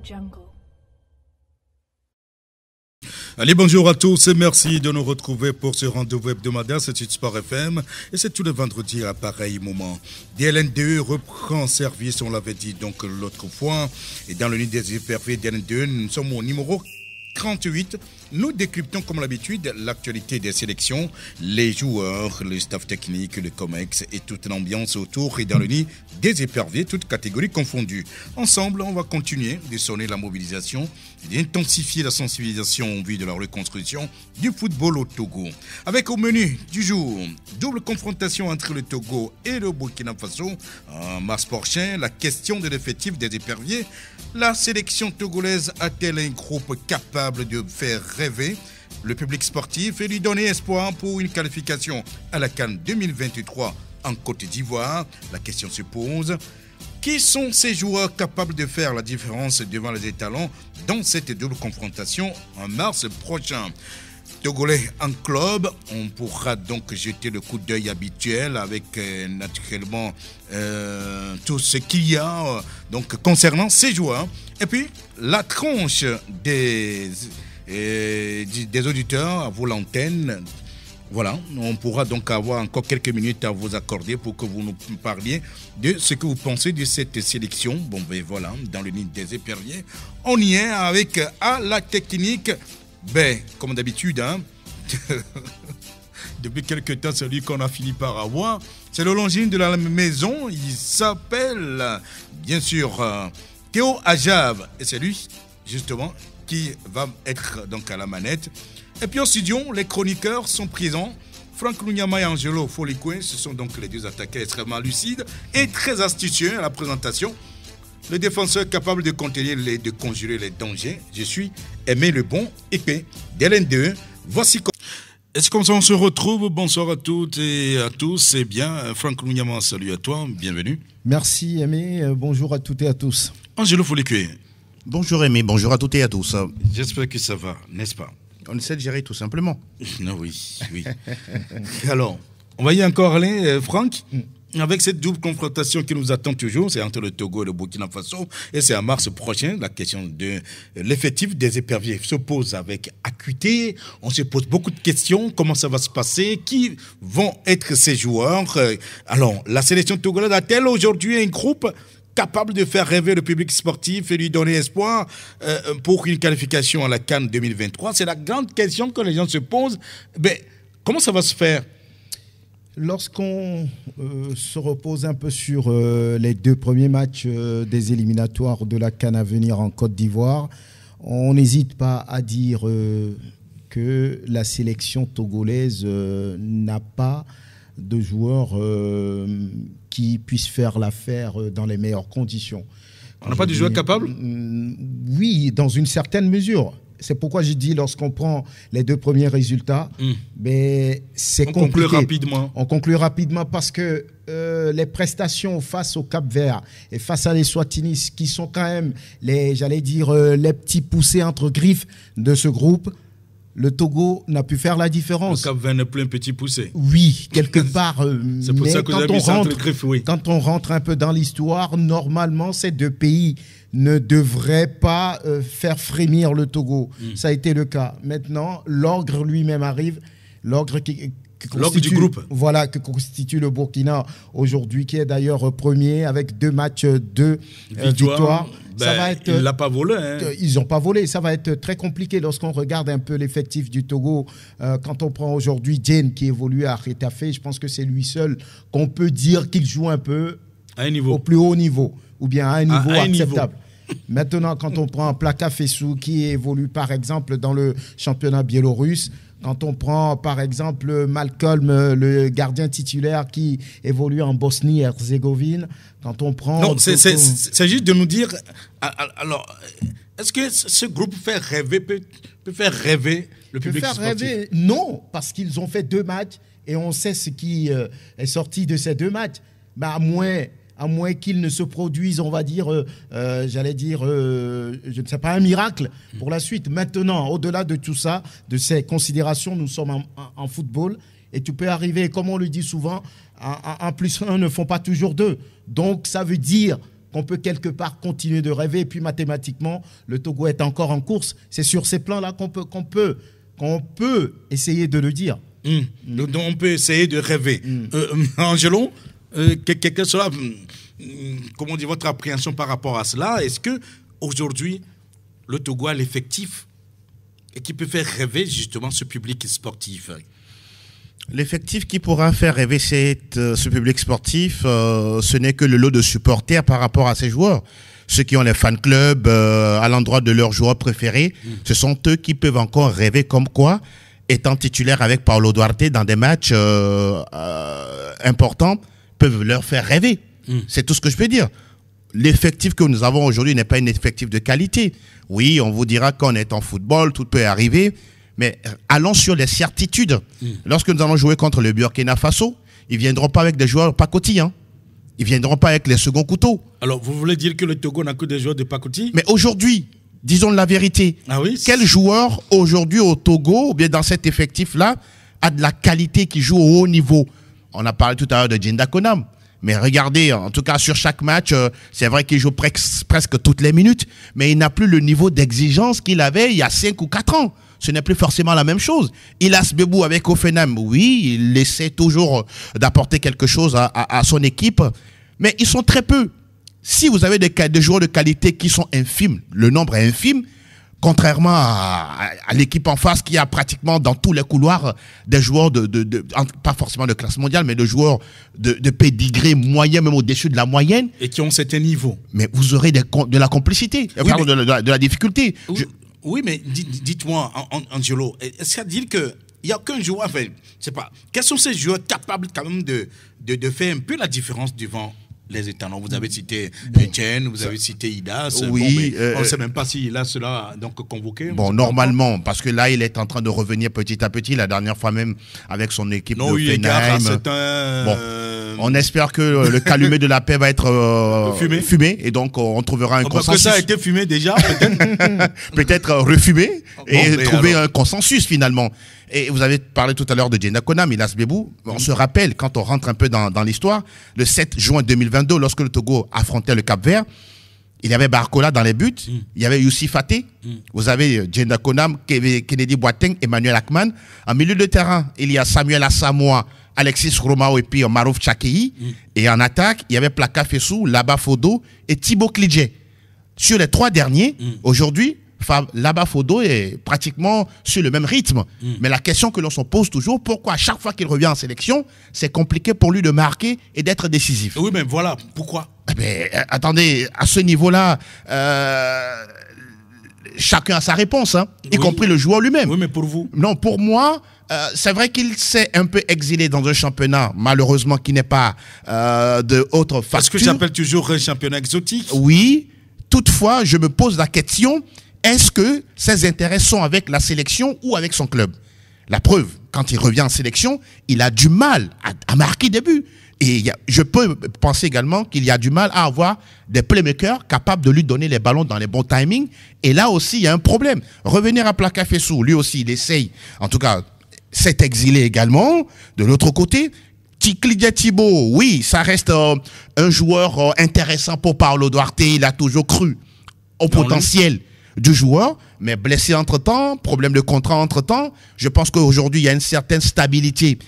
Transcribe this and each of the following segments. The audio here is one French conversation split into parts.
Jungle. Allez, bonjour à tous et merci de nous retrouver pour ce rendez-vous hebdomadaire. C'est sur Sport FM et c'est tous les vendredis à pareil moment. DLN2 reprend service, on l'avait dit donc l'autre fois. Et dans le nid des hypervies DLN2, nous sommes au numéro 38. Nous décryptons comme l'habitude l'actualité des sélections, les joueurs, le staff technique, le COMEX et toute l'ambiance autour et dans le nid des éperviers, toutes catégories confondues. Ensemble, on va continuer de sonner la mobilisation et d'intensifier la sensibilisation en vue de la reconstruction du football au Togo. Avec au menu du jour, double confrontation entre le Togo et le Burkina Faso. En mars prochain, la question de l'effectif des éperviers. La sélection togolaise a-t-elle un groupe capable de faire rêver le public sportif et lui donner espoir pour une qualification à la CAN 2023 en Côte d'Ivoire? La question se pose. Qui sont ces joueurs capables de faire la différence devant les étalons dans cette double confrontation en mars prochain? Togolais en club, on pourra donc jeter le coup d'œil habituel avec naturellement tout ce qu'il y a donc concernant ces joueurs. Et puis la tranche des auditeurs à vous l'antenne. Voilà, on pourra donc avoir encore quelques minutes à vous accorder pour que vous nous parliez de ce que vous pensez de cette sélection. Bon, ben voilà, dans le nid des éperviers, on y est avec à la technique. Ben, comme d'habitude, hein, depuis quelques temps, celui qu'on a fini par avoir, c'est le longine de la maison. Il s'appelle, bien sûr, Théo Ajave. Et c'est lui, justement, qui va être donc à la manette. Et puis au studio, les chroniqueurs sont présents. Franck Lunyama et Angelo Folikwe, ce sont donc les deux attaquants extrêmement lucides et très astucieux à la présentation. Le défenseur capable de contenir et de conjurer les dangers. Je suis Aimé le Bon, épée d'LN2. Voici comment. Est-ce comme ça on se retrouve? Bonsoir à toutes et à tous. C'est bien. Franck Lunyama, salut à toi. Bienvenue. Merci Aimé. Bonjour à toutes et à tous. Angelo Folikwe. Bonjour Aimé, bonjour à toutes et à tous. J'espère que ça va, n'est-ce pas? On essaie de gérer tout simplement. Non, oui. Alors, on va y encore aller, Franck, avec cette double confrontation qui nous attend toujours. C'est entre le Togo et le Burkina Faso. Et c'est en mars prochain. La question de l'effectif des éperviers se pose avec acuité. On se pose beaucoup de questions. Comment ça va se passer? Qui vont être ces joueurs? Alors, la sélection togolaise a-t-elle aujourd'hui un groupe capable de faire rêver le public sportif et lui donner espoir pour une qualification à la CAN 2023? C'est la grande question que les gens se posent. Mais comment ça va se faire? Lorsqu'on se repose un peu sur les deux premiers matchs des éliminatoires de la CAN à venir en Côte d'Ivoire, on n'hésite pas à dire que la sélection togolaise n'a pas de joueurs qui puissent faire l'affaire dans les meilleures conditions. On n'a pas de joueurs capables? Oui, dans une certaine mesure. C'est pourquoi j'ai dit, lorsqu'on prend les deux premiers résultats, ben, c'est compliqué. On conclut rapidement. On conclut rapidement parce que les prestations face au Cap-Vert et face à l'Eswatini, qui sont quand même les petits poussés entre griffes de ce groupe, le Togo n'a pu faire la différence. Le Cap-Vert n'est plus un petit poussé. Oui, quelque part. C'est pour ça que vous avez mis ça entre les griffes, oui. Quand on rentre un peu dans l'histoire, normalement, ces deux pays ne devraient pas faire frémir le Togo. Ça a été le cas. Maintenant, l'ogre lui-même arrive. L'ogre du groupe. Voilà, que constitue le Burkina aujourd'hui, qui est d'ailleurs premier avec 2 matchs, 2 victoires. Ben, ça va être, il ne l'a pas volé. Hein. Ils n'ont pas volé. Ça va être très compliqué lorsqu'on regarde un peu l'effectif du Togo. Quand on prend aujourd'hui Jane qui évolue à Retafe, je pense que c'est lui seul qu'on peut dire qu'il joue un peu à un niveau. Au plus haut niveau, ou bien à un niveau acceptable. Maintenant, quand on prend Plaka Fessou qui évolue par exemple dans le championnat biélorusse, quand on prend par exemple Malcolm, le gardien titulaire qui évolue en Bosnie-Herzégovine, quand on prend... Non, c'est juste de nous dire... Alors, est-ce que ce groupe peut faire rêver le public sportif? Non, parce qu'ils ont fait 2 matchs et on sait ce qui est sorti de ces 2 matchs. Bah, à moins qu'ils ne se produisent, on va dire, je ne sais pas, un miracle pour la suite. Maintenant, au-delà de tout ça, de ces considérations, nous sommes en football et tu peux arriver, comme on le dit souvent, 1 plus 1 ne font pas toujours 2. Donc, ça veut dire qu'on peut quelque part continuer de rêver. Et puis mathématiquement, le Togo est encore en course. C'est sur ces plans-là qu'on peut essayer de le dire. Donc on peut essayer de rêver. Angelo, quelle sera comment dire, votre appréhension par rapport à cela? Est-ce que aujourd'hui le Togo a l'effectif et qui peut faire rêver justement ce public sportif? L'effectif qui pourra faire rêver ce public sportif, ce n'est que le lot de supporters par rapport à ces joueurs. Ceux qui ont les fan clubs à l'endroit de leurs joueurs préférés, ce sont eux qui peuvent encore rêver comme quoi, étant titulaires avec Paulo Duarte dans des matchs importants, peuvent leur faire rêver. C'est tout ce que je peux dire. L'effectif que nous avons aujourd'hui n'est pas un effectif de qualité. Oui, on vous dira qu'on est en football, tout peut arriver. Mais allons sur les certitudes. Lorsque nous allons jouer contre le Burkina Faso, ils ne viendront pas avec des joueurs pacotille. Ils ne viendront pas avec les seconds couteaux. Alors, vous voulez dire que le Togo n'a que des joueurs de pacotille? Mais aujourd'hui, disons la vérité. Ah oui, quel joueur aujourd'hui au Togo, ou bien dans cet effectif-là, a de la qualité qui joue au haut niveau? On a parlé tout à l'heure de Djenda Konam. Mais regardez, en tout cas sur chaque match, c'est vrai qu'il joue presque toutes les minutes, mais il n'a plus le niveau d'exigence qu'il avait il y a 5 ou 4 ans. Ce n'est plus forcément la même chose. Ilas Bebou avec Offenham, oui, il essaie toujours d'apporter quelque chose à son équipe, mais ils sont très peu. Si vous avez des joueurs de qualité qui sont infimes, le nombre est infime, contrairement à l'équipe en face qui a pratiquement dans tous les couloirs des joueurs pas forcément de classe mondiale, mais de joueurs de pédigré moyen, même au-dessus de la moyenne. Et qui ont certains niveaux. Mais vous aurez de la complicité, oui, pardon, de la difficulté. Oui, mais dites-moi, Angelo, est-ce qu'à dire qu'il n'y a aucun joueur, enfin, je sais pas, quels sont ces joueurs capables quand même de faire un peu la différence devant les étalons? Vous avez cité Etienne, vous avez cité Idas. Oui, on ne sait même pas si Idas sera donc convoqué. Bon, normalement, parce que là, il est en train de revenir petit à petit. La dernière fois même, avec son équipe de Offenheim. Bon, on espère que le calumet de la paix va être fumé. Et donc, on trouvera un consensus. Parce que ça a été fumé déjà, peut-être. Peut-être refumé et trouver un consensus finalement. Et vous avez parlé tout à l'heure de Djenda Konam, Ilas Bebou. On se rappelle, quand on rentre un peu dans l'histoire, le 7 juin 2022, lorsque le Togo affrontait le Cap-Vert, il y avait Barcola dans les buts, il y avait Youssi Faté, vous avez Djenda Konam, Kennedy Boateng, Emmanuel Akman. En milieu de terrain, il y a Samuel Asamoah, Alexis Romao et puis Marouf Tchakei. Et en attaque, il y avait Plaka Fessou, Laba Fodo et Thibaut Klidje. Sur les 3 derniers, aujourd'hui, Laba Fodo est pratiquement sur le même rythme. Mais la question que l'on se pose toujours, pourquoi à chaque fois qu'il revient en sélection, c'est compliqué pour lui de marquer et d'être décisif? Oui, mais voilà, pourquoi? Attendez, à ce niveau-là, chacun a sa réponse, y compris le joueur lui-même. Oui, mais pour vous? Non, pour moi, c'est vrai qu'il s'est un peu exilé dans un championnat, malheureusement, qui n'est pas de haute facture. Parce que j'appelle toujours un championnat exotique. Oui, toutefois, je me pose la question, est-ce que ses intérêts sont avec la sélection ou avec son club? La preuve, quand il revient en sélection, il a du mal à marquer des buts. Et je peux penser également qu'il y a du mal à avoir des playmakers capables de lui donner les ballons dans les bons timings. Et là aussi, il y a un problème. Revenir à Plaka Fessou, lui aussi, il essaye, en tout cas, s'est exilé également. De l'autre côté, Klidje Thibaut, oui, ça reste un joueur intéressant pour Paulo Duarte. Il a toujours cru au potentiel du joueur, mais blessé entre-temps, problème de contrat entre-temps. Je pense qu'aujourd'hui, il y a une certaine stabilité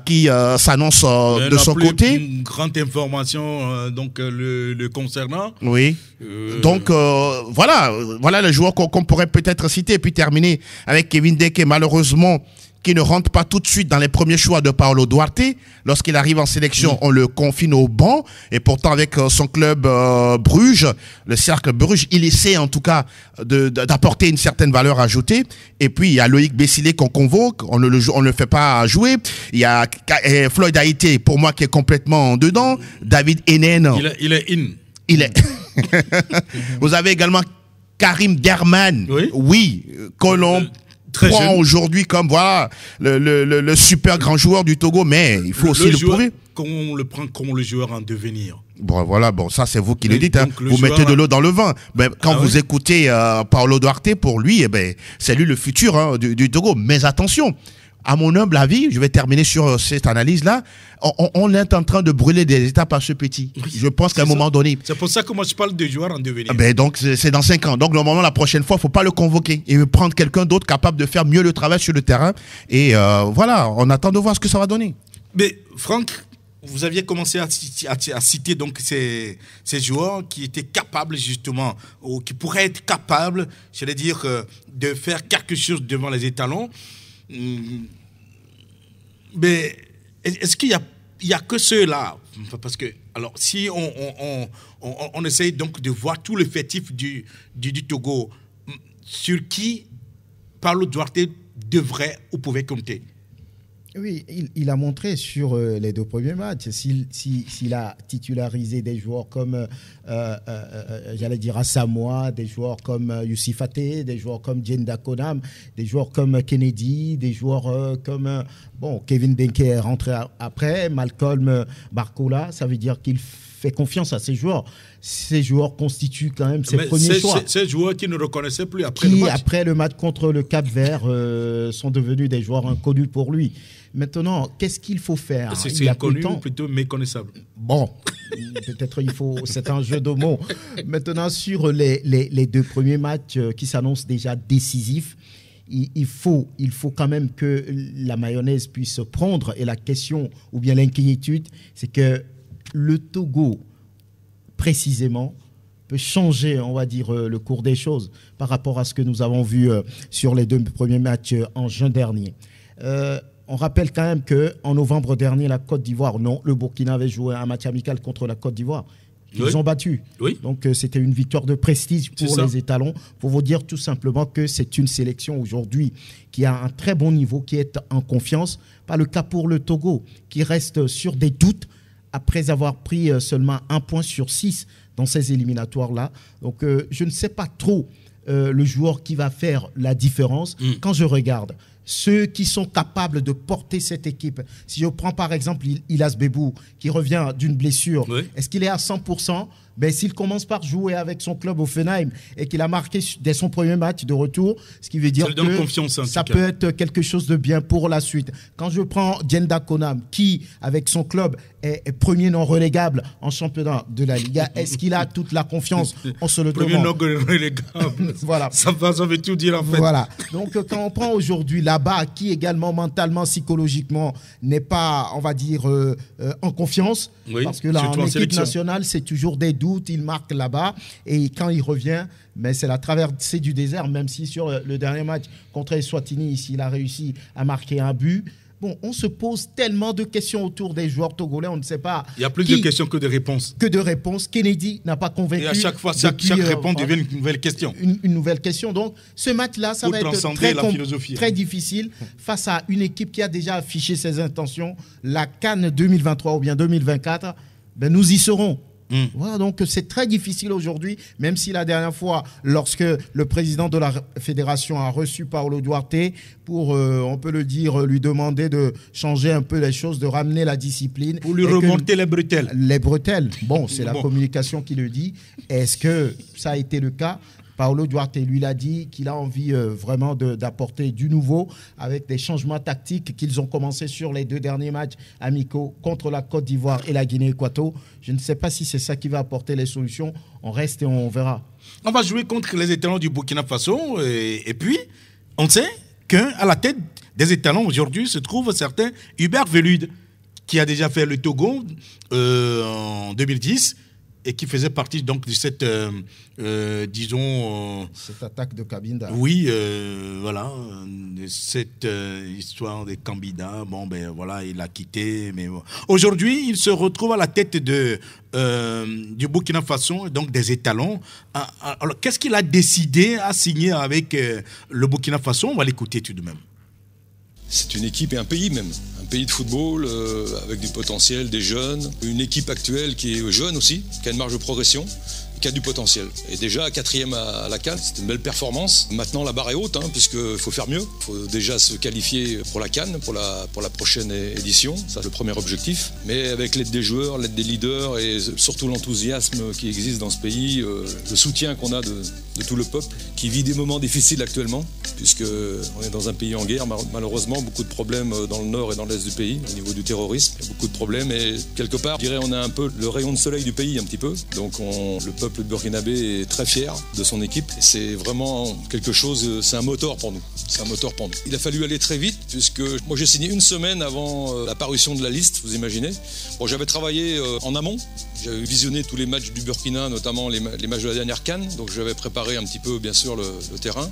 qui s'annonce de son côté. Une grande information donc le concernant. Oui. Donc voilà le joueur qu'on pourrait peut-être citer et puis terminer avec Kevin Deke, malheureusement qui ne rentre pas tout de suite dans les premiers choix de Paulo Duarte. Lorsqu'il arrive en sélection, on le confine au banc. Et pourtant, avec son club Bruges, le Cercle Bruges, il essaie en tout cas d'apporter une certaine valeur ajoutée. Et puis, il y a Loïc Bessilé qu'on convoque. On ne le fait pas jouer. Il y a Floyd Haïté, pour moi, qui est complètement dedans. David Enen. Il est in. Il est. Vous avez également Karim Derman. Oui, Colombe. Prend aujourd'hui comme voilà le super grand joueur du Togo, mais il faut aussi le prouver. On le prend comme le joueur en devenir. Bon, voilà, bon, ça c'est vous qui le dites. Vous mettez de l'eau dans le vin. Ben, quand vous écoutez Paulo Duarte, pour lui, c'est lui le futur du Togo. Mais attention, à mon humble avis, je vais terminer sur cette analyse-là, on est en train de brûler des étapes à ce petit. Je pense qu'à un moment donné... C'est pour ça que moi je parle de joueurs en devenir. Ben donc c'est dans 5 ans. Donc normalement la prochaine fois, il ne faut pas le convoquer et prendre quelqu'un d'autre capable de faire mieux le travail sur le terrain. Et voilà, on attend de voir ce que ça va donner. Mais Franck, vous aviez commencé à citer donc ces joueurs qui étaient capables justement, ou qui pourraient être capables, j'allais dire, de faire quelque chose devant les étalons. Mais est-ce qu'il y a que ceux-là? Parce que, alors, si on essaye donc de voir tout l'effectif du Togo, sur qui Paulo Duarte devrait ou pouvait compter? Oui, il a montré sur les 2 premiers matchs, s'il a titularisé des joueurs comme, j'allais dire, Asamoah, des joueurs comme Youssi Faté, des joueurs comme Djenda Konam, des joueurs comme Kennedy, des joueurs comme Kevin Denke est rentré après, Malcolm Barcola, ça veut dire qu'il fait confiance à ces joueurs. Ces joueurs constituent quand même ses premiers choix. Ces joueurs qui ne reconnaissaient plus après le match. Après le match contre le Cap-Vert, sont devenus des joueurs inconnus pour lui. Maintenant, qu'est-ce qu'il faut faire? C'est inconnu ou plutôt méconnaissable? Bon, peut-être c'est un jeu de mots. Maintenant, sur les 2 premiers matchs qui s'annoncent déjà décisifs, il faut quand même que la mayonnaise puisse prendre. Et la question, ou bien l'inquiétude, c'est que le Togo, précisément, peut changer, on va dire, le cours des choses par rapport à ce que nous avons vu sur les 2 premiers matchs en juin dernier. On rappelle quand même qu'en novembre dernier, la Côte d'Ivoire, le Burkina avait joué un match amical contre la Côte d'Ivoire. Ils ont battu. Oui. Donc, c'était une victoire de prestige pour les étalons. Pour vous dire tout simplement que c'est une sélection aujourd'hui qui a un très bon niveau, qui est en confiance. Pas le cas pour le Togo, qui reste sur des doutes après avoir pris seulement 1 point sur 6 dans ces éliminatoires-là. Donc, je ne sais pas trop le joueur qui va faire la différence quand je regarde ceux qui sont capables de porter cette équipe. Si je prends par exemple Ilas Bebou, qui revient d'une blessure, est-ce qu'il est à 100%? S'il commence par jouer avec son club au Offenheim et qu'il a marqué dès son premier match de retour, ce qui veut dire que ça peut être quelque chose de bien pour la suite. Quand je prends Djenda Konam, qui, avec son club, est premier non relégable en championnat de la Liga, est-ce qu'il a toute la confiance? On se le demande. Premier non relégable. Voilà. Ça veut tout dire en fait. Voilà. Donc, quand on prend aujourd'hui là-bas, qui également mentalement, psychologiquement, n'est pas, on va dire, en confiance, parce que là, en équipe nationale, c'est toujours des doutes, il marque là-bas, et quand il revient, c'est la traversée du désert, même si sur le dernier match contre Eswatini, ici, il a réussi à marquer un but. Bon, on se pose tellement de questions autour des joueurs togolais, on ne sait pas. Il y a plus de questions que de réponses. Kennedy n'a pas convaincu. Et à chaque fois, chaque réponse devient une nouvelle question. Une nouvelle question. Donc, ce match-là, ça va être très difficile face à une équipe qui a déjà affiché ses intentions. La CAN 2023 ou bien 2024, nous y serons. Voilà, donc c'est très difficile aujourd'hui, même si la dernière fois, lorsque le président de la fédération a reçu Paulo Duarte pour, on peut le dire, lui demander de changer un peu les choses, de ramener la discipline. Pour lui remonter les bretelles. Les bretelles, bon, c'est la communication qui le dit. Est-ce que ça a été le cas? Paulo Duarte lui l'a dit qu'il a envie vraiment d'apporter du nouveau avec des changements tactiques qu'ils ont commencé sur les 2 derniers matchs amicaux contre la Côte d'Ivoire et la Guinée-Équatoriale. Je ne sais pas si c'est ça qui va apporter les solutions. On reste et on verra. On va jouer contre les étalons du Burkina Faso et puis on sait qu'à la tête des étalons aujourd'hui se trouve un certain Hubert Velud qui a déjà fait le Togo en 2010. Et qui faisait partie donc de cette, disons... cette attaque de Kabinda. Oui, voilà, de cette histoire de Kabinda. Bon, voilà, il a quitté. Mais bon. Aujourd'hui, il se retrouve à la tête du Burkina Faso, donc des étalons. Alors, qu'est-ce qu'il a décidé à signer avec le Burkina Faso? On va l'écouter tout de même. C'est une équipe et un pays même, un pays de football avec du potentiel, des jeunes, une équipe actuelle qui est jeune aussi, qui a une marge de progression, qui a du potentiel. Et déjà, 4e à la CAN, c'était une belle performance. Maintenant, la barre est haute, puisqu'il faut faire mieux. Il faut déjà se qualifier pour la CAN, pour la prochaine édition. C'est le premier objectif. Mais avec l'aide des joueurs, l'aide des leaders et surtout l'enthousiasme qui existe dans ce pays, le soutien qu'on a de tout le peuple, qui vit des moments difficiles actuellement, puisqu'on est dans un pays en guerre, malheureusement, beaucoup de problèmes dans le nord et dans l'est du pays, au niveau du terrorisme. Il y a beaucoup de problèmes et quelque part, je dirais, on a un peu le rayon de soleil du pays, un petit peu. Donc le peuple burkinabé est très fier de son équipe. Et c'est vraiment quelque chose, c'est un moteur pour nous. C'est un moteur pour nous. Il a fallu aller très vite, puisque moi j'ai signé une semaine avant la parution de la liste, vous imaginez. Bon, j'avais travaillé en amont. J'avais visionné tous les matchs du Burkina, notamment les matchs de la dernière CAN. Donc j'avais préparé un petit peu, bien sûr, le terrain.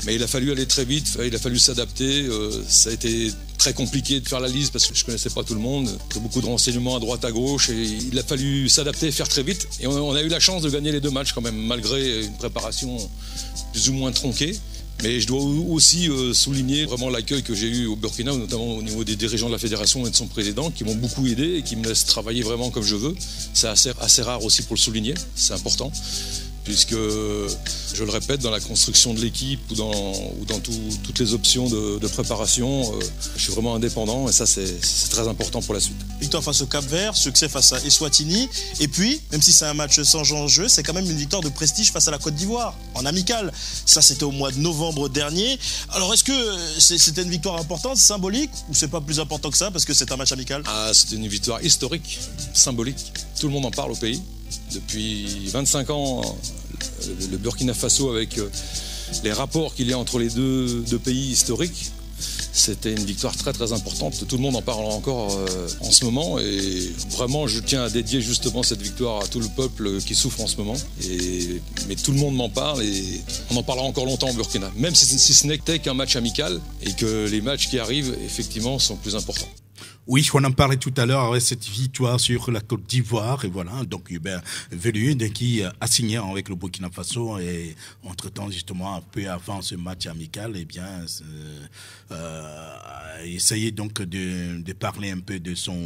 Mais il a fallu aller très vite, il a fallu s'adapter. Ça a été très compliqué de faire la liste parce que je ne connaissais pas tout le monde. Il y a beaucoup de renseignements à droite, à gauche. Et il a fallu s'adapter et faire très vite. Et on a eu la chance de gagner les 2 matchs quand même, malgré une préparation plus ou moins tronquée. Mais je dois aussi souligner vraiment l'accueil que j'ai eu au Burkina, notamment au niveau des dirigeants de la fédération et de son président, qui m'ont beaucoup aidé et qui me laissent travailler vraiment comme je veux. C'est assez rare aussi pour le souligner, c'est important. Puisque, je le répète, dans la construction de l'équipe ou dans toutes les options de préparation, je suis vraiment indépendant et ça c'est très important pour la suite. Victoire face au Cap-Vert, succès face à Eswatini, et puis, même si c'est un match sans enjeu, c'est quand même une victoire de prestige face à la Côte d'Ivoire, en amical. Ça c'était au mois de novembre dernier. Alors est-ce que c'était une victoire importante, symbolique, ou c'est pas plus important que ça parce que c'est un match amical? C'était une victoire historique, symbolique. Tout le monde en parle au pays. Depuis 25 ans, le Burkina Faso, avec les rapports qu'il y a entre les deux pays historiques, c'était une victoire très très importante. Tout le monde en parle encore en ce moment et vraiment je tiens à dédier justement cette victoire à tout le peuple qui souffre en ce moment. Mais tout le monde m'en parle et on en parlera encore longtemps au Burkina, même si ce n'est qu'un match amical et que les matchs qui arrivent effectivement sont plus importants. Oui, on en parlait tout à l'heure avec cette victoire sur la Côte d'Ivoire. Et voilà, donc Hubert Velud qui a signé avec le Burkina Faso. Et entre-temps, justement, un peu avant ce match amical, eh bien, essayé donc de parler un peu de son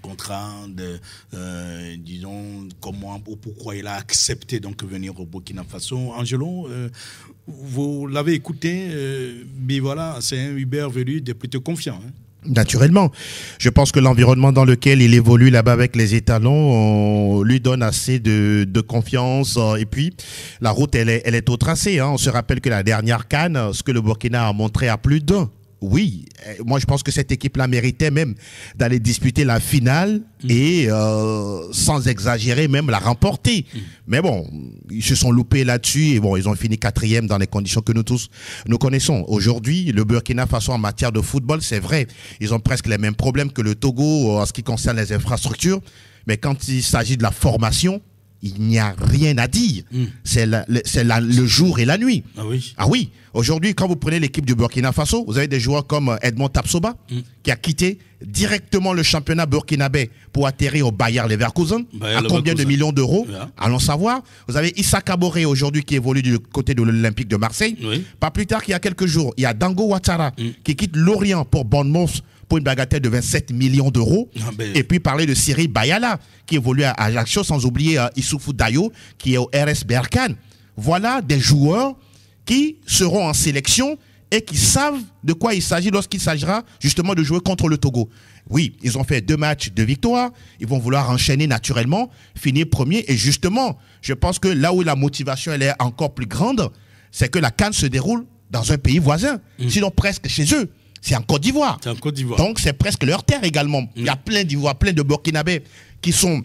contrat, disons, comment ou pourquoi il a accepté donc venir au Burkina Faso. Angelo, vous l'avez écouté, mais voilà, c'est un Hubert Velud plutôt confiant. Naturellement. Je pense que l'environnement dans lequel il évolue là-bas avec les étalons lui donne assez de confiance. Et puis, la route, elle est au tracé. On se rappelle que la dernière CAN, ce que le Burkina a montré à plus d'un. Oui, moi je pense que cette équipe-là méritait même d'aller disputer la finale et sans exagérer même la remporter. Mais bon, ils se sont loupés là-dessus et bon, ils ont fini 4e dans les conditions que nous tous nous connaissons. Aujourd'hui, le Burkina Faso en matière de football, c'est vrai, ils ont presque les mêmes problèmes que le Togo en ce qui concerne les infrastructures, mais quand il s'agit de la formation, il n'y a rien à dire. C'est le jour et la nuit. Ah oui. Ah oui. Aujourd'hui, quand vous prenez l'équipe du Burkina Faso, vous avez des joueurs comme Edmond Tapsoba, qui a quitté directement le championnat burkinabé pour atterrir au Bayer Leverkusen. À combien de millions d'euros? Allons savoir. Vous avez Issa Kaboré aujourd'hui qui évolue du côté de l'Olympique de Marseille. Oui. Pas plus tard qu'il y a quelques jours, il y a Dango Ouattara qui quitte Lorient pour Bournemouth pour une bagatelle de 27 millions d'euros. Et puis parler de Cyril Bayala qui évolue à Ajaccio, sans oublier Issoufou Dayo qui est au RS Berkane. Voilà des joueurs qui seront en sélection et qui savent de quoi il s'agit lorsqu'il s'agira justement de jouer contre le Togo. Oui, ils ont fait 2 matchs de victoire, ils vont vouloir enchaîner naturellement, finir premier et justement, je pense que là où la motivation elle est encore plus grande, c'est que la CAN se déroule dans un pays voisin, sinon presque chez eux. C'est en Côte d'Ivoire. C'est en Côte d'Ivoire. Donc c'est presque leur terre également. Il y a plein d'Ivoire, plein de Burkinabés qui sont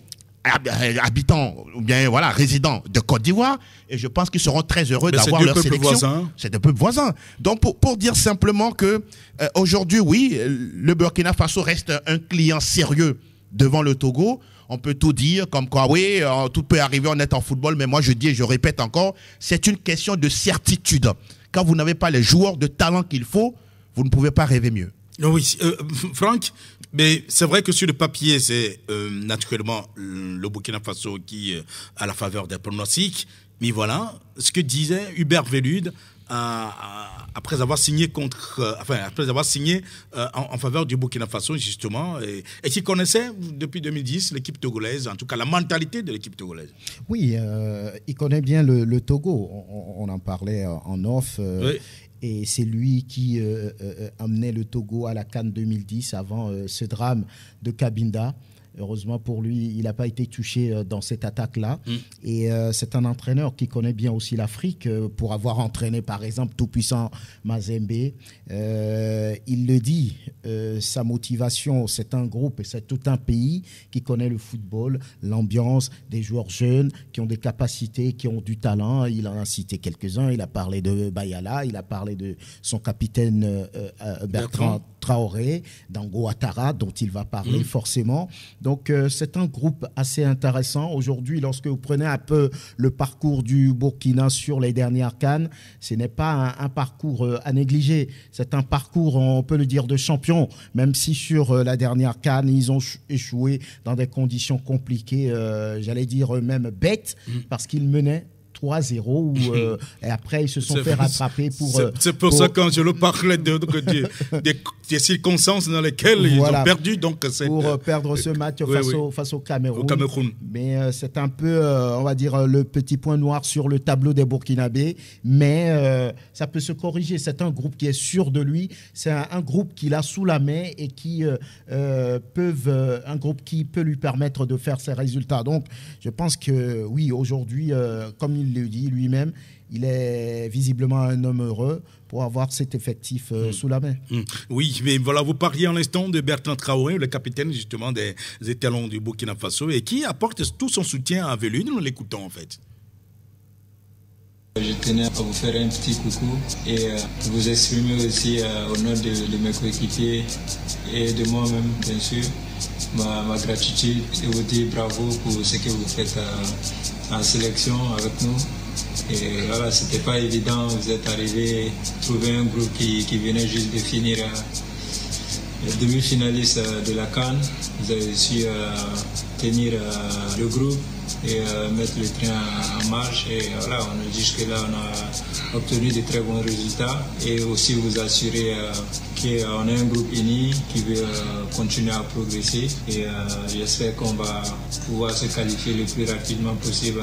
habitants ou bien voilà résidents de Côte d'Ivoire et je pense qu'ils seront très heureux d'avoir leur sélection. C'est des peuples voisins. Donc pour dire simplement que aujourd'hui oui le Burkina Faso reste un client sérieux devant le Togo. On peut tout dire comme quoi oui tout peut arriver, on est en football, mais moi je dis et je répète encore, c'est une question de certitude. Quand vous n'avez pas les joueurs de talent qu'il faut, vous ne pouvez pas rêver mieux. Oui, Franck, mais c'est vrai que sur le papier, c'est naturellement le Burkina Faso qui a la faveur des pronostics. Mais voilà, ce que disait Hubert Velud après avoir signé en faveur du Burkina Faso, justement, et qui connaissait depuis 2010 l'équipe togolaise, en tout cas la mentalité de l'équipe togolaise. Oui, il connaît bien le Togo. On en parlait en off. Oui. Et c'est lui qui amenait le Togo à la CAN 2010 avant ce drame de Cabinda. Heureusement pour lui, il n'a pas été touché dans cette attaque-là. Et c'est un entraîneur qui connaît bien aussi l'Afrique pour avoir entraîné, par exemple, tout-puissant Mazembe. Il le dit, sa motivation, c'est un groupe et c'est tout un pays qui connaît le football, l'ambiance, des joueurs jeunes qui ont des capacités, qui ont du talent. Il en a cité quelques-uns. Il a parlé de Bayala, il a parlé de son capitaine Bertrand Traoré, d'Ango Ouattara, dont il va parler forcément. Donc, c'est un groupe assez intéressant. Aujourd'hui, lorsque vous prenez un peu le parcours du Burkina sur les dernières CAN, ce n'est pas un parcours à négliger. C'est un parcours, on peut le dire, de champion, même si sur la dernière CAN, ils ont échoué dans des conditions compliquées, j'allais dire même bêtes, parce qu'ils menaient 3-0 et après ils se sont fait rattraper pour... C'est pour ça quand je le parlais des circonstances dans lesquelles ils ont perdu. Donc pour perdre ce match face au Cameroun. Mais c'est un peu, on va dire, le petit point noir sur le tableau des Burkinabés. Mais ça peut se corriger. C'est un groupe qui est sûr de lui. C'est un groupe qu'il a sous la main et qui un groupe qui peut lui permettre de faire ses résultats. Donc je pense que oui, aujourd'hui, comme il le dit lui-même, il est visiblement un homme heureux pour avoir cet effectif sous la main. Oui, mais voilà, vous parliez en l'instant de Bertrand Traoré, le capitaine justement des étalons du Burkina Faso, et qui apporte tout son soutien à Velud. Nous l'écoutons en fait. Je tenais à vous faire un petit coucou et vous exprimer aussi au nom de mes coéquipiers et de moi-même, bien sûr, ma gratitude et vous dire bravo pour ce que vous faites en sélection avec nous. Et voilà, c'était pas évident, vous êtes arrivés, trouver un groupe qui venait juste de finir le demi-finaliste de la CAN. Vous avez su tenir le groupe et mettre le train en marche. Et voilà, on a dit que là, on a obtenu de très bons résultats et aussi vous assurer qu'on est un groupe uni qui veut continuer à progresser. Et j'espère qu'on va pouvoir se qualifier le plus rapidement possible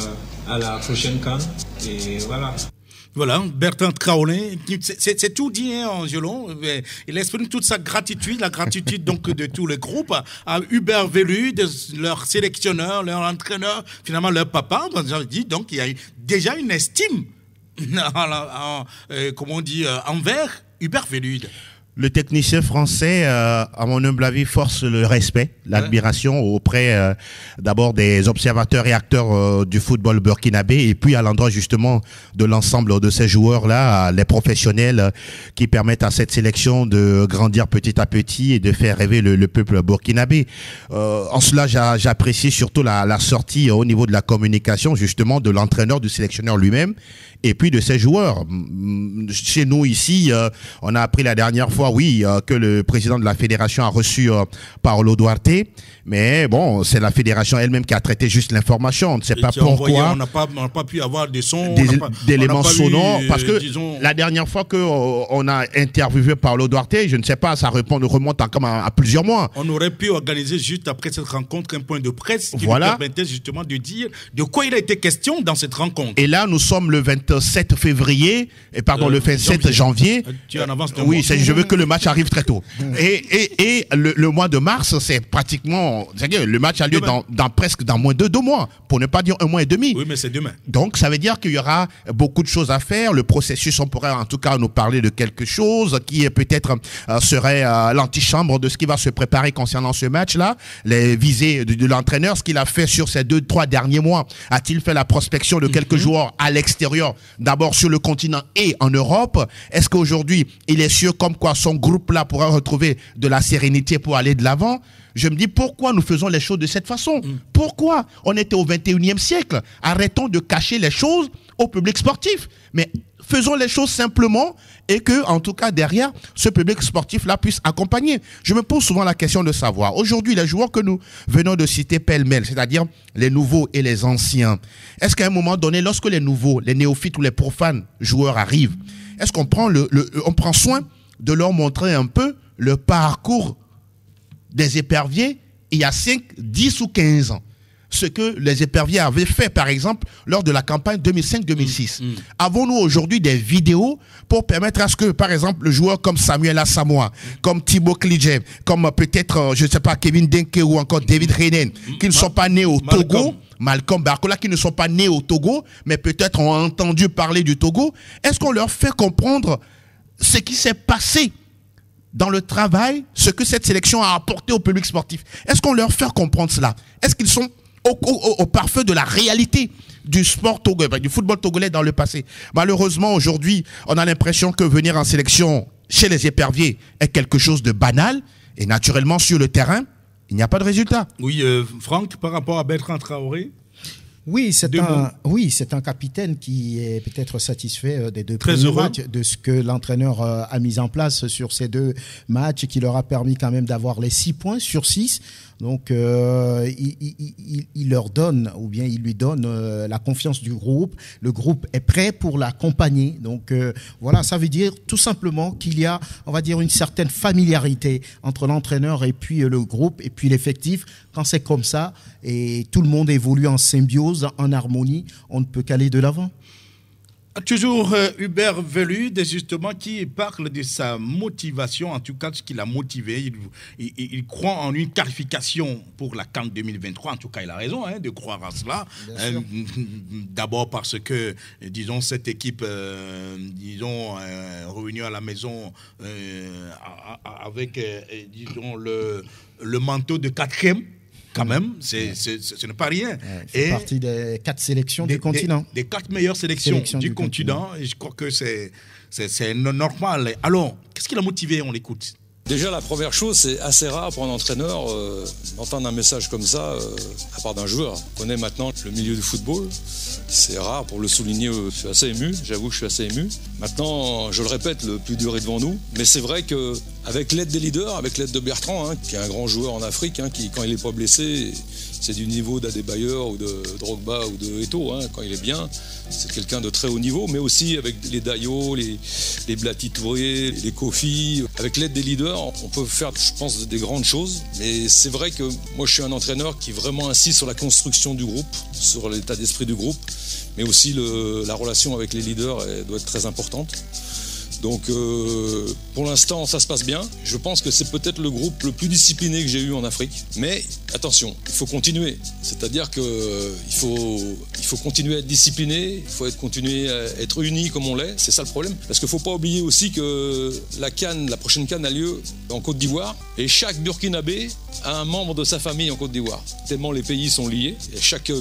à la prochaine CAN. Et voilà. Voilà, Bertrand Traoré, c'est tout dit, hein, Angelon. Il exprime toute sa gratitude, la gratitude donc de tous les groupes, à Hubert Velud, leur sélectionneur, leur entraîneur, finalement leur papa. Donc il y a déjà une estime, comment on dit, envers Hubert Velud. Le technicien français, à mon humble avis, force le respect, l'admiration auprès d'abord des observateurs et acteurs du football burkinabé et puis à l'endroit justement de l'ensemble de ces joueurs-là, les professionnels qui permettent à cette sélection de grandir petit à petit et de faire rêver le peuple burkinabé. En cela, j'apprécie surtout la sortie au niveau de la communication justement de l'entraîneur, du sélectionneur lui-même et puis de ses joueurs. Chez nous ici, on a appris la dernière fois que le président de la fédération a reçu Paolo Duarte, mais bon, c'est la fédération elle-même qui a traité juste l'information. On ne sait pas pourquoi. On n'a pas pu avoir des sons, d'éléments sonores, parce que la dernière fois qu'on a interviewé Paolo Duarte, je ne sais pas, ça remonte à plusieurs mois. On aurait pu organiser juste après cette rencontre un point de presse qui nous permettait justement de dire de quoi il a été question dans cette rencontre. Et là, nous sommes le 27 février, le 27 janvier. Tu es en avance de oui, je veux que le match arrive très tôt. Et le mois de mars, c'est pratiquement... Le match a lieu dans moins de 2 mois, pour ne pas dire 1 mois et demi. Oui, mais c'est demain. Donc, ça veut dire qu'il y aura beaucoup de choses à faire. Le processus, on pourrait en tout cas nous parler de quelque chose qui peut-être serait l'antichambre de ce qui va se préparer concernant ce match-là. Les visées de l'entraîneur, ce qu'il a fait sur ces 2-3 derniers mois. A-t-il fait la prospection de quelques joueurs à l'extérieur, d'abord sur le continent et en Europe? Est-ce qu'aujourd'hui, il est sûr comme quoi son groupe-là pourra retrouver de la sérénité pour aller de l'avant? Je me dis, pourquoi nous faisons les choses de cette façon? Pourquoi? On était au 21e siècle. Arrêtons de cacher les choses au public sportif. Mais faisons les choses simplement et que, en tout cas, derrière, ce public sportif-là puisse accompagner. Je me pose souvent la question de savoir, aujourd'hui, les joueurs que nous venons de citer pêle-mêle, c'est-à-dire les nouveaux et les anciens, est-ce qu'à un moment donné, lorsque les nouveaux, les néophytes ou les profanes joueurs arrivent, est-ce qu'on prend on prend soin de leur montrer un peu le parcours des éperviers il y a 5, 10 ou 15 ans? Ce que les éperviers avaient fait, par exemple, lors de la campagne 2005-2006. Avons-nous aujourd'hui des vidéos pour permettre à ce que, par exemple, le joueur comme Samuel Asamoah, comme Thibaut Klidjem, comme peut-être, je ne sais pas, Kevin Denke ou encore David Reinen, qui ne sont pas nés au Togo, Malcolm Barcola, qui ne sont pas nés au Togo, mais peut-être ont entendu parler du Togo, est-ce qu'on leur fait comprendre ce qui s'est passé dans le travail, ce que cette sélection a apporté au public sportif? Est-ce qu'on leur fait comprendre cela? Est-ce qu'ils sont au parfum de la réalité du sport togolais, du football togolais dans le passé? Malheureusement, aujourd'hui, on a l'impression que venir en sélection chez les éperviers est quelque chose de banal. Et naturellement, sur le terrain, il n'y a pas de résultat. Oui, Franck, par rapport à Bertrand Traoré? Oui, c'est un capitaine qui est peut-être satisfait des deux premiers matchs, de ce que l'entraîneur a mis en place sur ces 2 matchs, qui leur a permis quand même d'avoir les 6 points sur 6. Donc, il leur donne, ou bien il lui donne la confiance du groupe. Le groupe est prêt pour l'accompagner. Donc, voilà, ça veut dire tout simplement qu'il y a, on va dire, une certaine familiarité entre l'entraîneur et puis le groupe et puis l'effectif. Quand c'est comme ça et tout le monde évolue en symbiose, en harmonie, on ne peut qu'aller de l'avant. Toujours Hubert Velud, justement, qui parle de sa motivation, en tout cas ce qui l'a motivé. Il croit en une qualification pour la CAN 2023. En tout cas, il a raison de croire à cela. D'abord parce que, disons, cette équipe, réunie à la maison avec, disons, le manteau de 4e. Quand même, ce n'est pas rien. C'est partie des 4 sélections du continent. Des 4 meilleures sélections du continent. Et je crois que c'est normal. Alors, qu'est-ce qui l'a motivé? On l'écoute. Déjà, la première chose, c'est assez rare pour un entraîneur d'entendre un message comme ça, à part d'un joueur. On connaît maintenant le milieu du football. C'est rare pour le souligner. Je suis assez ému. J'avoue que je suis assez ému. Maintenant, je le répète, le plus dur est devant nous. Mais c'est vrai qu'avec l'aide des leaders, avec l'aide de Bertrand, qui est un grand joueur en Afrique, qui, quand il n'est pas blessé, c'est du niveau d'Adebayor ou de Drogba ou de Eto'o. Quand il est bien, c'est quelqu'un de très haut niveau. Mais aussi avec les Dayo, les Blati Touré, les Kofi. Avec l'aide des leaders, on peut faire, je pense, des grandes choses. Mais c'est vrai que moi, je suis un entraîneur qui vraiment insiste sur la construction du groupe, sur l'état d'esprit du groupe. Mais aussi la relation avec les leaders doit être très importante. Donc pour l'instant ça se passe bien. Je pense que c'est peut-être le groupe le plus discipliné que j'ai eu en Afrique. Mais attention, il faut continuer. C'est-à-dire qu'il faut continuer à être discipliné, il faut continuer à être unis comme on l'est. C'est ça le problème. Parce qu'il ne faut pas oublier aussi que la prochaine CAN a lieu en Côte d'Ivoire. Et chaque Burkinabé a un membre de sa famille en Côte d'Ivoire. Tellement les pays sont liés. Et chaque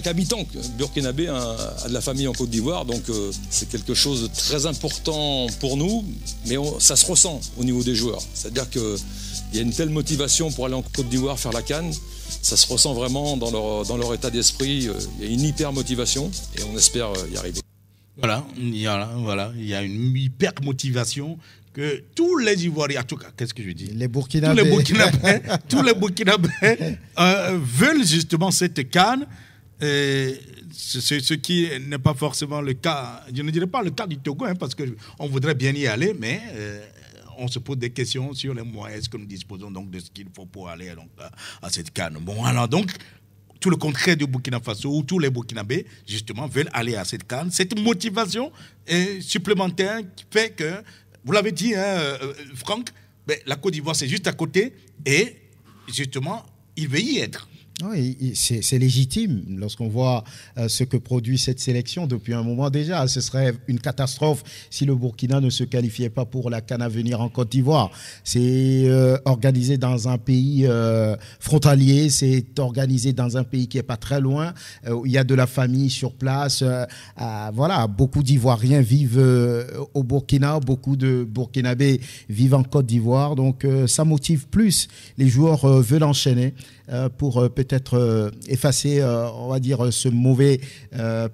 habitant burkinabé a de la famille en Côte d'Ivoire. Donc c'est quelque chose de très important pour nous, mais ça se ressent au niveau des joueurs. C'est-à-dire qu'il y a une telle motivation pour aller en Côte d'Ivoire faire la CAN, ça se ressent vraiment dans leur état d'esprit. Il y a une hyper motivation et on espère y arriver. Voilà, il y a une hyper motivation que tous les Ivoiriens, en tout cas, qu'est-ce que je dis? Les Burkinabés. Tous les Burkinabés veulent justement cette CAN. Ce qui n'est pas forcément le cas, je ne dirais pas le cas du Togo, parce qu'on voudrait bien y aller, mais on se pose des questions sur les moyens que nous disposons donc de ce qu'il faut pour aller donc, à cette CAN. Bon, alors donc, tout le contraire du Burkina Faso, où tous les Burkinabés, justement, veulent aller à cette CAN. Cette motivation supplémentaire qui fait que, vous l'avez dit, Franck, la Côte d'Ivoire, c'est juste à côté, et justement, il veut y être. Oui, c'est légitime lorsqu'on voit ce que produit cette sélection depuis un moment déjà. Ce serait une catastrophe si le Burkina ne se qualifiait pas pour la CAN à venir en Côte d'Ivoire. C'est organisé dans un pays frontalier, c'est organisé dans un pays qui n'est pas très loin, où il y a de la famille sur place. Voilà, beaucoup d'Ivoiriens vivent au Burkina, beaucoup de Burkinabés vivent en Côte d'Ivoire. Donc ça motive plus. Les joueurs veulent enchaîner pour peut-être peut-être effacer, on va dire, ce mauvais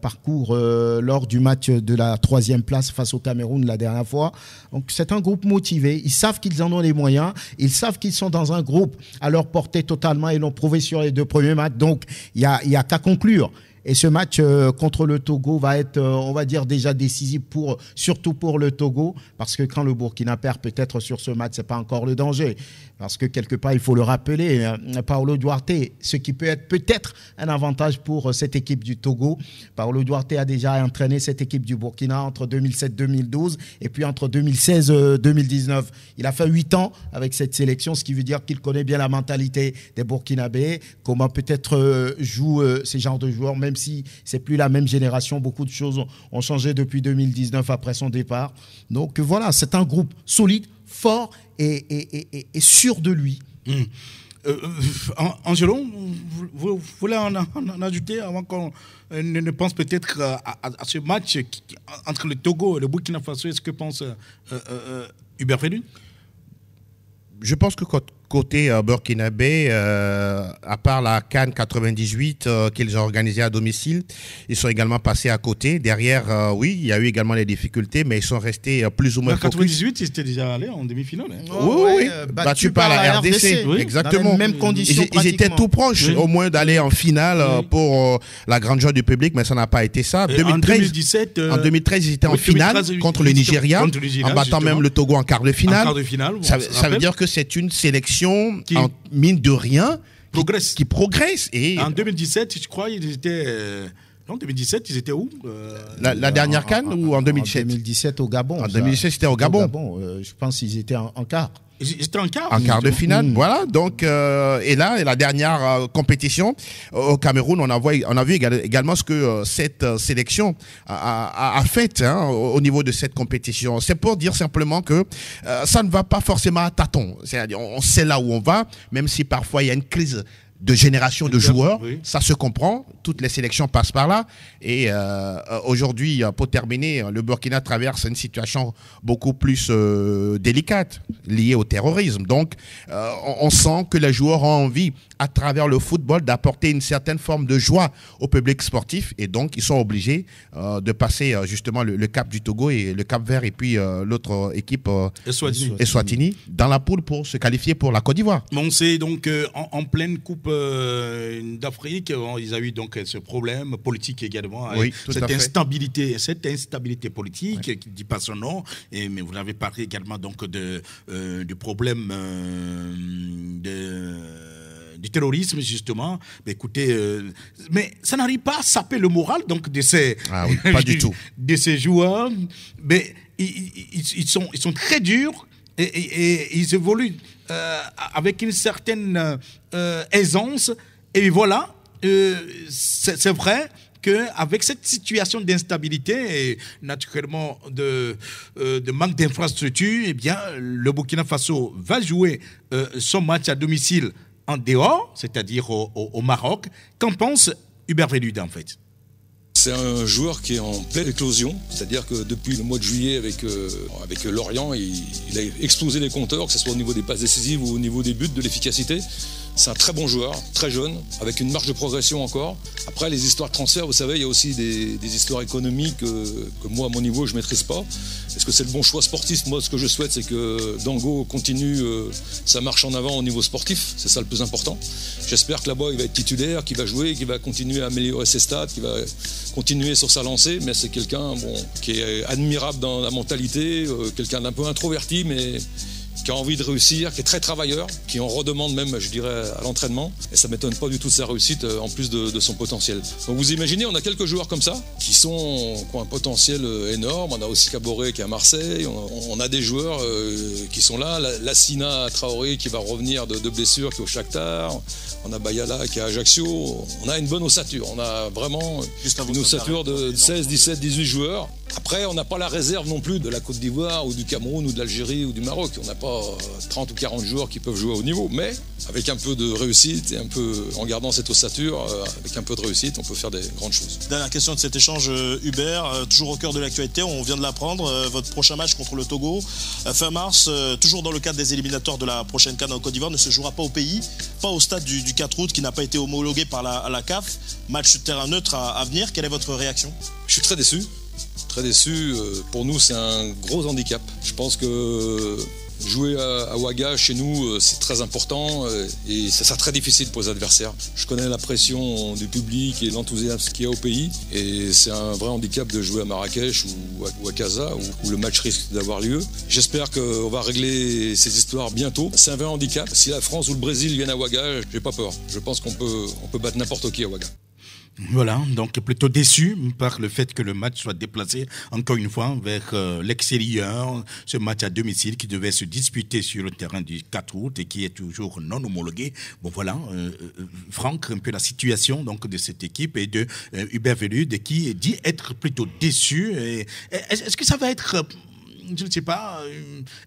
parcours lors du match de la 3e place face au Cameroun la dernière fois. Donc c'est un groupe motivé, ils savent qu'ils en ont les moyens, ils savent qu'ils sont dans un groupe à leur portée totalement, ils l'ont prouvé sur les 2 premiers matchs, donc il y a qu'à conclure. Et ce match contre le Togo va être, on va dire, déjà décisif surtout pour le Togo, parce que quand le Burkina perd peut-être sur ce match, c'est pas encore le danger. Parce que quelque part, il faut le rappeler, Paolo Duarte, ce qui peut être peut-être un avantage pour cette équipe du Togo. Paolo Duarte a déjà entraîné cette équipe du Burkina entre 2007-2012 et puis entre 2016-2019. Il a fait 8 ans avec cette sélection, ce qui veut dire qu'il connaît bien la mentalité des Burkinabés, comment peut-être jouent ces genres de joueurs, même si c'est plus la même génération. Beaucoup de choses ont changé depuis 2019 après son départ. Donc voilà, c'est un groupe solide, fort et sûr de lui. Angelo, vous voulez en ajouter avant qu'on ne pense peut-être à ce match entre le Togo et le Burkina Faso? Est-ce que pense Hubert Vélu? Je pense que côté burkinabé, à part la CAN 98 qu'ils ont organisée à domicile, ils sont également passés à côté. Derrière, oui, il y a eu également des difficultés, mais ils sont restés plus ou moins focus. En 98, ils étaient déjà allés en demi-finale. Hein. Oui, battus par la RDC. Oui, exactement. Dans les mêmes conditions, ils étaient tout proches, au moins, d'aller en finale pour la grande joie du public, mais ça n'a pas été ça. En 2013, ils étaient en finale contre le Nigeria, en battant même le Togo en quart de finale. Ça veut dire que c'est une sélection qui, en mine de rien, qui progresse. Et en 2017, je crois, ils étaient... Non, 2017, ils étaient où la dernière CAN ou en 2017? En 2017 au Gabon. En 2017, c'était au Gabon. Je pense qu'ils étaient en quart. Ils étaient en quart. En quart de finale, voilà. Donc, et là, la dernière compétition au Cameroun, on a vu également ce que cette sélection a fait au niveau de cette compétition. C'est pour dire simplement que ça ne va pas forcément à tâtons. C'est-à-dire, on sait là où on va, même si parfois il y a une crise de génération de joueurs, oui. Ça se comprend, toutes les sélections passent par là, et aujourd'hui, pour terminer, le Burkina traverse une situation beaucoup plus délicate, liée au terrorisme. Donc, on sent que les joueurs ont envie, à travers le football, d'apporter une certaine forme de joie au public sportif, et donc ils sont obligés de passer justement le cap du Togo et le Cap Vert, et puis l'autre équipe, Eswatini, dans la poule pour se qualifier pour la Côte d'Ivoire. On sait donc en pleine Coupe d'Afrique, ils ont eu donc ce problème politique également, oui, cette instabilité politique qui ne dit pas son nom, mais vous avez parlé également donc du problème du terrorisme justement. Mais écoutez, mais ça n'arrive pas à saper le moral donc de ces pas du tout de ces joueurs, mais ils sont très durs et ils évoluent avec une certaine aisance, et voilà, c'est vrai qu'avec cette situation d'instabilité et naturellement de manque d'infrastructures, eh bien, le Burkina Faso va jouer son match à domicile en dehors, c'est-à-dire au Maroc. Qu'en pense Hubert Vélude en fait? C'est un joueur qui est en pleine éclosion, c'est-à-dire que depuis le mois de juillet avec Lorient, il a explosé les compteurs, que ce soit au niveau des passes décisives ou au niveau des buts, de l'efficacité. C'est un très bon joueur, très jeune, avec une marge de progression encore. Après, les histoires de transfert, vous savez, il y a aussi des histoires économiques que moi, à mon niveau, je ne maîtrise pas. Est-ce que c'est le bon choix sportif? Moi, ce que je souhaite, c'est que Dango continue sa marche en avant au niveau sportif. C'est ça le plus important. J'espère que là-bas, il va être titulaire, qu'il va jouer, qu'il va continuer à améliorer ses stats, qu'il va continuer sur sa lancée. Mais c'est quelqu'un qui est admirable dans la mentalité, quelqu'un d'un peu introverti, mais qui a envie de réussir, qui est très travailleur, qui en redemande même, je dirais, à l'entraînement. Et ça ne m'étonne pas du tout de sa réussite, en plus de son potentiel. Donc vous imaginez, on a quelques joueurs comme ça, qui ont un potentiel énorme. On a aussi Caboret qui est à Marseille. On a des joueurs qui sont là. Lassina Traoré qui va revenir de blessure, qui est au Shakhtar. On a Bayala qui est à Ajaccio. On a une bonne ossature. On a vraiment une ossature de 16, 17, 18 joueurs. Après, on n'a pas la réserve non plus de la Côte d'Ivoire ou du Cameroun ou de l'Algérie ou du Maroc. On n'a pas 30 ou 40 joueurs qui peuvent jouer à haut niveau. Mais avec un peu de réussite et en gardant cette ossature, avec un peu de réussite, on peut faire des grandes choses. Dernière question de cet échange, Hubert. Toujours au cœur de l'actualité, on vient de l'apprendre. Votre prochain match contre le Togo, fin mars, toujours dans le cadre des éliminatoires de la prochaine CAN en Côte d'Ivoire, ne se jouera pas au pays, pas au stade du 4 août qui n'a pas été homologué par la CAF. Match terrain neutre à venir. Quelle est votre réaction? Je suis très déçu. Très déçu. Pour nous, c'est un gros handicap. Je pense que jouer à Ouaga, chez nous, c'est très important et ça sera très difficile pour les adversaires. Je connais la pression du public et l'enthousiasme qu'il y a au pays et c'est un vrai handicap de jouer à Marrakech ou à Casa où le match risque d'avoir lieu. J'espère qu'on va régler ces histoires bientôt. C'est un vrai handicap. Si la France ou le Brésil viennent à Ouaga, j'ai pas peur. Je pense qu'on peut battre n'importe qui à Ouaga. Voilà, donc plutôt déçu par le fait que le match soit déplacé encore une fois vers l'extérieur, ce match à domicile qui devait se disputer sur le terrain du 4 août et qui est toujours non homologué. Bon voilà, Franck, un peu la situation donc de cette équipe et de Hubert Velud qui dit être plutôt déçu. Est-ce que ça va être, je ne sais pas,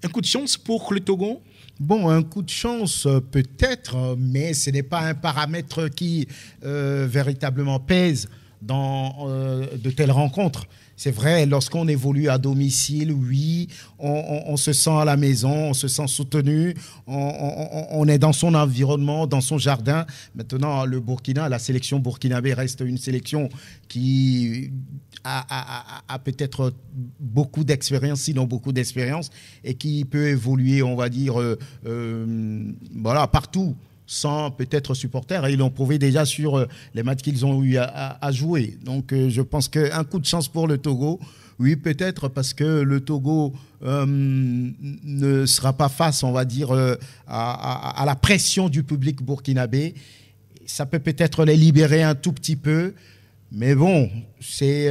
un coup de chance pour le Togo ? Bon, un coup de chance peut-être, mais ce n'est pas un paramètre qui véritablement pèse dans de telles rencontres. C'est vrai, lorsqu'on évolue à domicile, oui, on se sent à la maison, on se sent soutenu, on est dans son environnement, dans son jardin. Maintenant, le Burkina, la sélection burkinabé reste une sélection qui a peut-être beaucoup d'expérience, sinon beaucoup d'expérience, et qui peut évoluer, on va dire, voilà, partout, sans peut-être supporters. Et ils l'ont prouvé déjà sur les matchs qu'ils ont eu à jouer. Donc, je pense qu'un coup de chance pour le Togo, oui, peut-être parce que le Togo ne sera pas face, on va dire, à la pression du public burkinabé. Ça peut peut-être les libérer un tout petit peu. Mais bon, c'est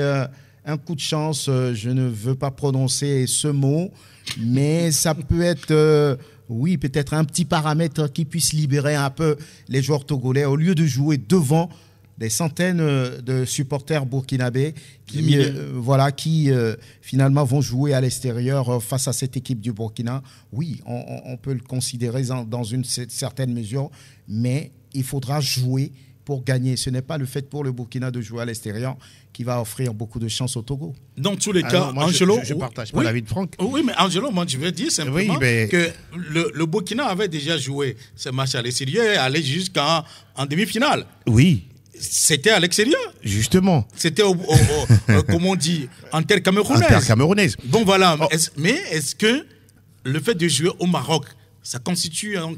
un coup de chance. Je ne veux pas prononcer ce mot, mais ça peut être... oui, peut-être un petit paramètre qui puisse libérer un peu les joueurs togolais au lieu de jouer devant des centaines de supporters burkinabés qui finalement vont jouer à l'extérieur face à cette équipe du Burkina. Oui, on peut le considérer dans une certaine mesure, mais il faudra jouer pour gagner. Ce n'est pas le fait pour le Burkina de jouer à l'extérieur qui va offrir beaucoup de chance au Togo. Dans tous les cas, moi, Angelo... Je partage pas l'avis de Franck. Oui, mais Angelo, moi, je veux dire simplement que le Burkina avait déjà joué ce match à l'extérieur et allé jusqu'en demi-finale. Oui. C'était à l'extérieur. Justement. C'était, comme on dit, en terre camerounaise. En terre camerounaise. Bon, voilà. Oh. Mais est-ce que le fait de jouer au Maroc, ça constitue un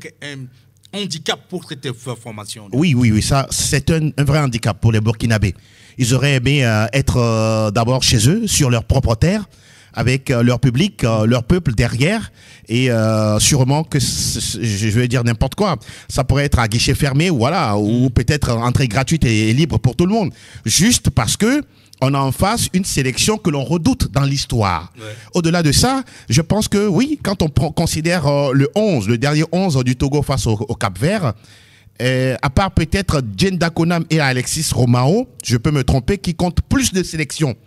handicap pour cette formation? Oui, ça, c'est un vrai handicap pour les Burkinabés. Ils auraient aimé être d'abord chez eux, sur leur propre terre, avec leur public, leur peuple derrière, et sûrement que, je vais dire n'importe quoi, ça pourrait être à guichet fermé, voilà, ou peut-être entrée gratuite et libre pour tout le monde, juste parce que on a en face une sélection que l'on redoute dans l'histoire. Ouais. Au-delà de ça, je pense que oui, quand on considère le dernier 11 du Togo face au Cap-Vert, à part peut-être Djenda Konam et Alexis Romao, je peux me tromper, qui comptent plus de sélections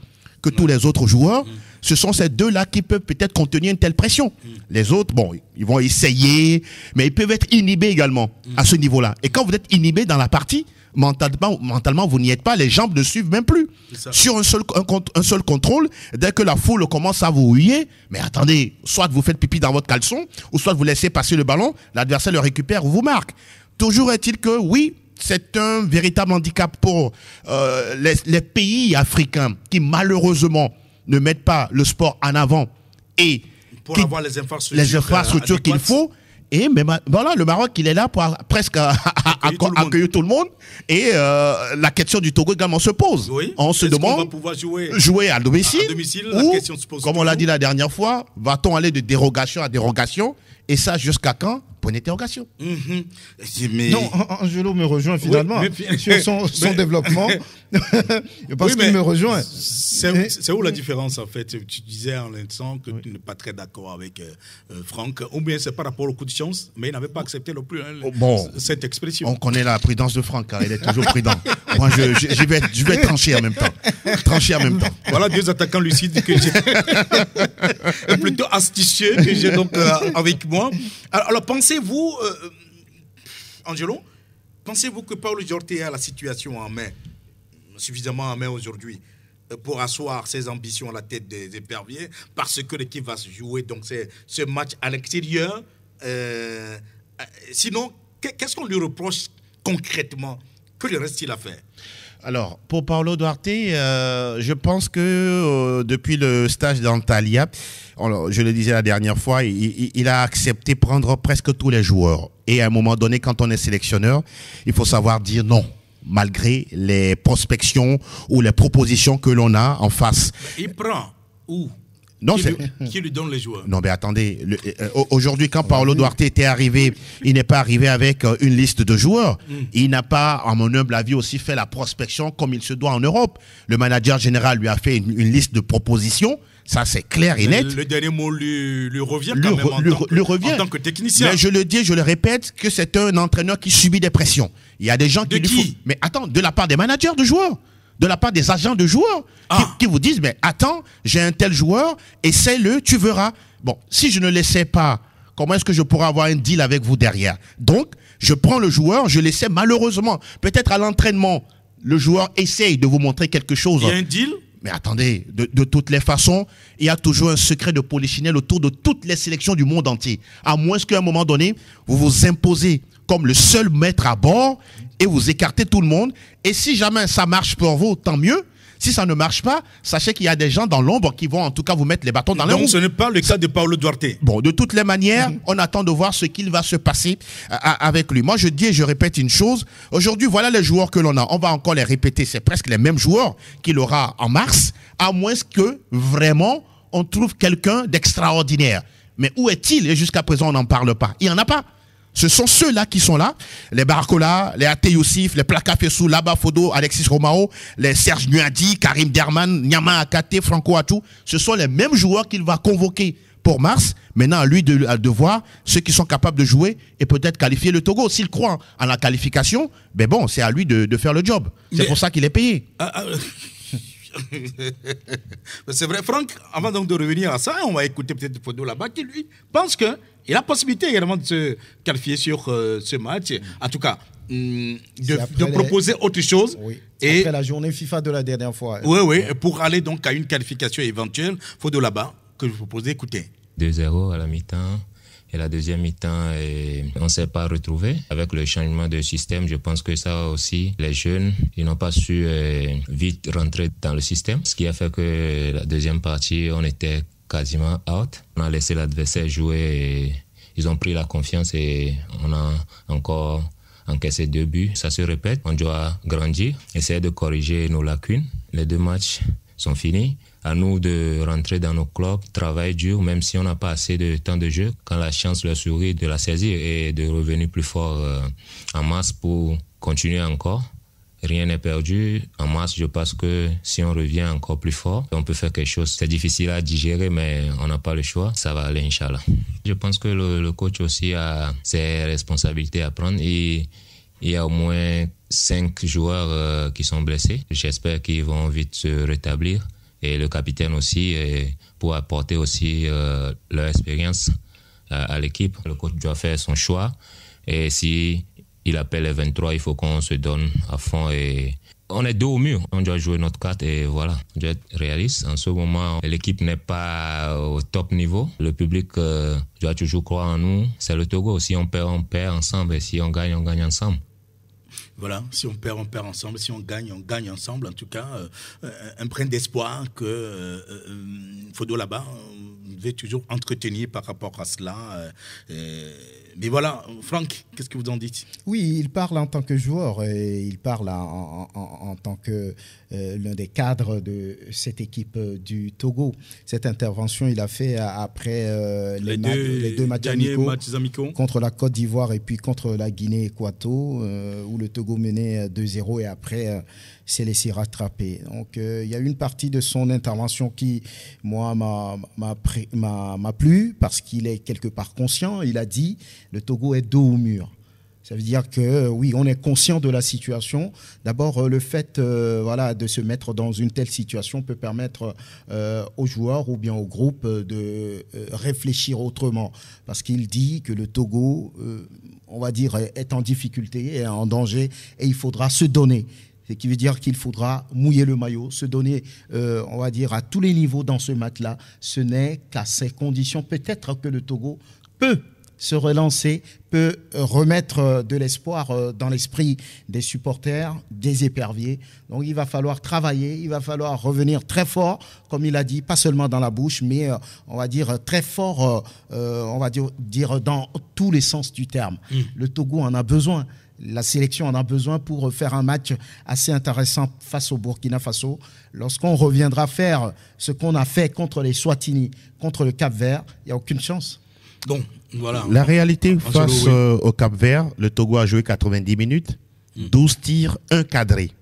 que tous les autres joueurs, ce sont ces deux-là qui peuvent peut-être contenir une telle pression. Les autres, bon, ils vont essayer, mais ils peuvent être inhibés également à ce niveau-là. Et quand vous êtes inhibé dans la partie, mentalement, vous n'y êtes pas, les jambes ne suivent même plus. Sur un seul contrôle, dès que la foule commence à vous huer, mais attendez, soit vous faites pipi dans votre caleçon, ou soit vous laissez passer le ballon, l'adversaire le récupère ou vous marque. Toujours est-il que, oui, c'est un véritable handicap pour les pays africains qui, malheureusement, ne mettent pas le sport en avant et pour avoir les infrastructures qu'il faut. Et mais voilà, le Maroc, il est là pour presque accueillir tout le monde. Et la question du Togo également se pose. Oui. On se demande, va pouvoir jouer à domicile ou, la question se pose, comme on l'a dit la dernière fois, va-t-on aller de dérogation à dérogation? Et ça, jusqu'à quand? Point d'interrogation. Mais... Non, Angelo me rejoint finalement sur son développement. Parce qu'il me rejoint. C'est où la différence en fait? Tu disais en l'instant que tu n'es pas très d'accord avec Franck, ou bien c'est par rapport au coup de chance, mais il n'avait pas accepté non plus cette expression. On connaît la prudence de Franck, il est toujours prudent. Moi, je vais trancher en même temps. Voilà deux attaquants lucides que j'ai, plutôt astucieux que j'ai donc avec moi. Alors pensez-vous, Angelo, pensez-vous que Paulo Duarte a la situation en main, suffisamment en main aujourd'hui, pour asseoir ses ambitions à la tête des éperviers, parce que l'équipe va se jouer donc ce match à l'extérieur. Sinon, qu'est-ce qu'on lui reproche concrètement? Que lui reste-t-il à faire? Alors, pour Paulo Duarte, je pense que depuis le stage d'Antalya, je le disais la dernière fois, il a accepté prendre presque tous les joueurs. Et à un moment donné, quand on est sélectionneur, il faut savoir dire non, malgré les prospections ou les propositions que l'on a en face. Il prend où? Non, qui lui donne les joueurs? Non, mais attendez. Aujourd'hui, quand Paulo Duarte était arrivé, il n'est pas arrivé avec une liste de joueurs. Il n'a pas, à mon humble avis, aussi fait la prospection comme il se doit en Europe. Le manager général lui a fait une liste de propositions. Ça, c'est clair et net. Le dernier mot lui revient quand même en tant que technicien. Mais je le dis, je le répète, que c'est un entraîneur qui subit des pressions. Il y a des gens qui lui font... Mais attends, de la part des managers de joueurs, de la part des agents de joueurs, qui vous disent, mais attends, j'ai un tel joueur, essaie-le, tu verras. Bon, si je ne l'essaie pas, comment est-ce que je pourrais avoir un deal avec vous derrière? Donc, je prends le joueur, je l'essaie malheureusement. Peut-être à l'entraînement, le joueur essaye de vous montrer quelque chose. Il y a un deal? Mais attendez, de toutes les façons, il y a toujours un secret de polichinelle autour de toutes les sélections du monde entier. À moins qu'à un moment donné, vous vous imposez comme le seul maître à bord et vous écartez tout le monde. Et si jamais ça marche pour vous, tant mieux. Si ça ne marche pas, sachez qu'il y a des gens dans l'ombre qui vont en tout cas vous mettre les bâtons dans les roues. Donc ce n'est pas le cas de Paulo Duarte. Bon, de toutes les manières, on attend de voir ce qu'il va se passer avec lui. Moi, je dis et je répète une chose. Aujourd'hui, voilà les joueurs que l'on a. On va encore les répéter. C'est presque les mêmes joueurs qu'il aura en mars, à moins que vraiment on trouve quelqu'un d'extraordinaire. Mais où est-il? Et jusqu'à présent, on n'en parle pas. Il n'y en a pas. Ce sont ceux-là qui sont là, les Barcola, les Ate Youssif, les Plaka Fessou, Laba Fodo, Alexis Romao, les Serge Nuadi, Karim Derman, Nyama Akate, Franco Atou. Ce sont les mêmes joueurs qu'il va convoquer pour mars. Maintenant, à lui de voir ceux qui sont capables de jouer et peut-être qualifier le Togo. S'il croit en la qualification, ben bon, c'est à lui de faire le job. C'est pour ça qu'il est payé. C'est vrai, Franck, avant donc de revenir à ça, on va écouter peut-être Fodo là-bas qui lui pense qu'il a la possibilité également de se qualifier sur ce match. En tout cas, de proposer autre chose. Oui. Et après la journée FIFA de la dernière fois. Oui, pour aller donc à une qualification éventuelle, Fodo là-bas, que je vous propose d'écouter. 2-0 à la mi-temps. Et la deuxième mi-temps, on ne s'est pas retrouvé. Avec le changement de système, je pense que ça aussi, les jeunes, ils n'ont pas su vite rentrer dans le système. Ce qui a fait que la deuxième partie, on était quasiment out. On a laissé l'adversaire jouer et ils ont pris la confiance et on a encore encaissé 2 buts. Ça se répète, on doit grandir, essayer de corriger nos lacunes. Les 2 matchs sont finis. À nous de rentrer dans nos clubs, travailler dur, même si on n'a pas assez de temps de jeu. Quand la chance leur sourit, de la saisir et de revenir plus fort en mars pour continuer encore. Rien n'est perdu. En mars, je pense que si on revient encore plus fort, on peut faire quelque chose. C'est difficile à digérer, mais on n'a pas le choix. Ça va aller, Inch'Allah. Je pense que le coach aussi a ses responsabilités à prendre. Et il y a au moins 5 joueurs qui sont blessés. J'espère qu'ils vont vite se rétablir. Et le capitaine aussi, pour apporter aussi leur expérience à l'équipe. Le coach doit faire son choix. Et si il appelle les 23, il faut qu'on se donne à fond. Et on est dos au mur. On doit jouer notre carte et voilà. On doit être réaliste. En ce moment, l'équipe n'est pas au top niveau. Le public doit toujours croire en nous. C'est le Togo. Si on perd ensemble. Et si on gagne ensemble. Voilà, si on perd ensemble. Si on gagne ensemble. En tout cas, un brin d'espoir que Fodo là-bas devait toujours entretenir par rapport à cela. Mais voilà, Franck, qu'est-ce que vous en dites? Oui, il parle en tant que joueur et il parle en tant que l'un des cadres de cette équipe du Togo. Cette intervention, il a fait après les deux matchs amicaux contre la Côte d'Ivoire et puis contre la Guinée-Équatoriale, où le Togo menait 2-0 et après s'est laissé rattraper. Donc il y a une partie de son intervention qui, moi, m'a plu parce qu'il est quelque part conscient. Il a dit le Togo est dos au mur. Ça veut dire que oui, on est conscient de la situation. D'abord, le fait de se mettre dans une telle situation peut permettre aux joueurs ou bien au groupe de réfléchir autrement. Parce qu'il dit que le Togo, on va dire, est en difficulté, est en danger et il faudra se donner. Ce qui veut dire qu'il faudra mouiller le maillot, se donner, on va dire, à tous les niveaux dans ce match-là. Ce n'est qu'à ces conditions, peut-être que le Togo peut se relancer, peut remettre de l'espoir dans l'esprit des supporters, des éperviers. Donc il va falloir travailler, il va falloir revenir très fort, comme il a dit, pas seulement dans la bouche, mais on va dire très fort, on va dire dans tous les sens du terme. Le Togo en a besoin. La sélection en a besoin pour faire un match assez intéressant face au Burkina Faso. Lorsqu'on reviendra faire ce qu'on a fait contre les Swatini, contre le Cap-Vert, il n'y a aucune chance. Donc, voilà. La réalité, face au Cap-Vert, le Togo a joué 90 minutes, 12 tirs, 1 cadré.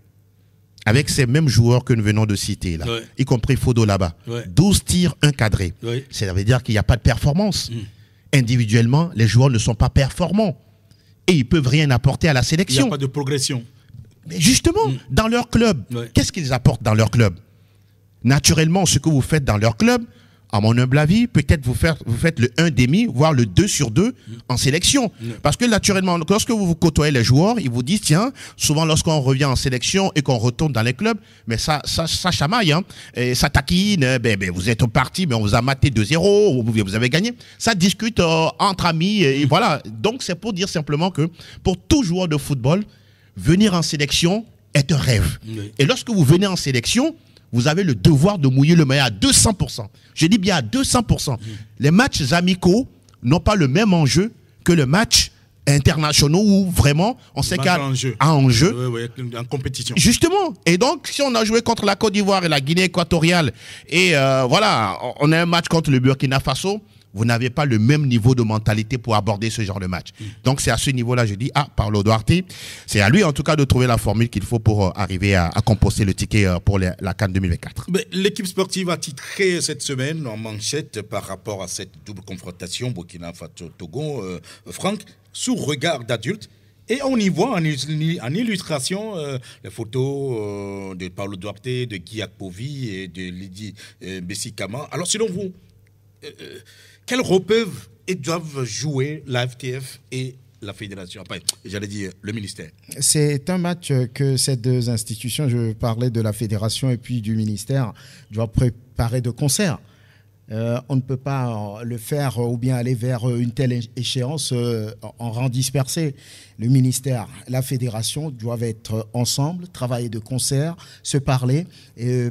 Avec ces mêmes joueurs que nous venons de citer, là, y compris Fodo là-bas. 12 tirs, 1 cadré. Ça veut dire qu'il n'y a pas de performance. Individuellement, les joueurs ne sont pas performants. Et ils ne peuvent rien apporter à la sélection. Il n'y a pas de progression. Mais justement, dans leur club, qu'est-ce qu'ils apportent dans leur club? Naturellement, ce que vous faites dans leur club, à mon humble avis, peut-être vous faites le 1,5, voire le 2 sur 2 en sélection. Parce que naturellement, lorsque vous côtoyez les joueurs, ils vous disent, tiens, souvent lorsqu'on revient en sélection et qu'on retourne dans les clubs, mais ça chamaille, hein, et ça taquine, vous êtes parti, mais on vous a maté 2-0, vous avez gagné. Ça discute entre amis, et voilà. Donc c'est pour dire simplement que pour tout joueur de football, venir en sélection est un rêve. Et lorsque vous venez en sélection, vous avez le devoir de mouiller le maillot à 200%. Je dis bien à 200%. Les matchs amicaux n'ont pas le même enjeu que le match internationaux où vraiment on sait qu'il y a un enjeu en compétition. Justement. Et donc, si on a joué contre la Côte d'Ivoire et la Guinée équatoriale et on a un match contre le Burkina Faso, vous n'avez pas le même niveau de mentalité pour aborder ce genre de match. Donc c'est à ce niveau-là, je dis, Paulo Duarte, c'est à lui en tout cas de trouver la formule qu'il faut pour arriver à composer le ticket pour la CAN 2024. L'équipe sportive a titré cette semaine en manchette par rapport à cette double confrontation Burkina Faso-Togo, Franck, sous regard d'adulte. Et on y voit en illustration les photos de Paulo Duarte, de Guy Akpovi et de Lydie Bessikama. Alors selon vous, quel rôle peuvent et doivent jouer la FTF et la fédération, j'allais dire le ministère? C'est un match que ces deux institutions, je parlais de la fédération et puis du ministère, doivent préparer de concert. On ne peut pas le faire ou bien aller vers une telle échéance en rang dispersé. Le ministère, la fédération doivent être ensemble, travailler de concert, se parler,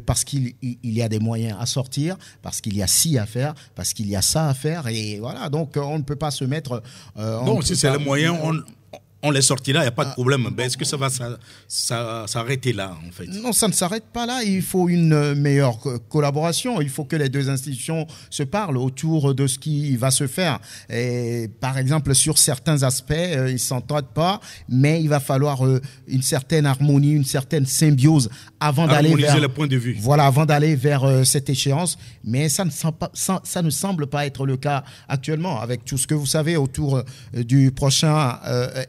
parce qu'il y a des moyens à sortir, parce qu'il y a ci à faire, parce qu'il y a ça à faire. Et voilà, donc on ne peut pas se mettre... non, si c'est le moyen... On les sortira, il n'y a pas de problème. Est-ce que ça va s'arrêter là, en fait? Non, ça ne s'arrête pas là. Il faut une meilleure collaboration. Il faut que les deux institutions se parlent autour de ce qui va se faire. Et, par exemple, sur certains aspects, ils ne s'entendent pas, mais il va falloir une certaine harmonie, une certaine symbiose avant d'aller vers... le point de vue. Voilà, avant d'aller vers cette échéance. Mais ça ne semble pas être le cas actuellement, avec tout ce que vous savez autour du prochain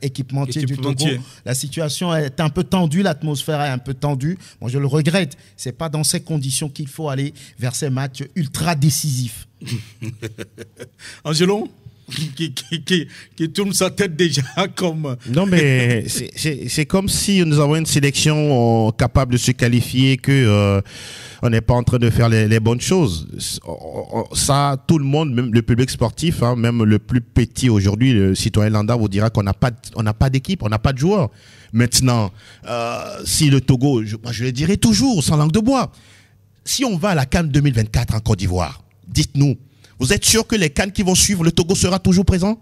équipementier du Togo. La situation est un peu tendue, l'atmosphère est un peu tendue. Moi, je le regrette. Ce n'est pas dans ces conditions qu'il faut aller vers ces matchs ultra décisifs. Angelo, qui tourne sa tête déjà comme... Non, mais c'est comme si nous avons une sélection capable de se qualifier que on n'est pas en train de faire les bonnes choses. Ça, tout le monde, même le public sportif, même le plus petit aujourd'hui, le citoyen lambda vous dira qu'on n'a pas d'équipe, on n'a pas de joueurs. Maintenant, si le Togo, je le dirai toujours, sans langue de bois, si on va à la CAN 2024 en Côte d'Ivoire, dites-nous, vous êtes sûr que les CAN qui vont suivre, le Togo sera toujours présent?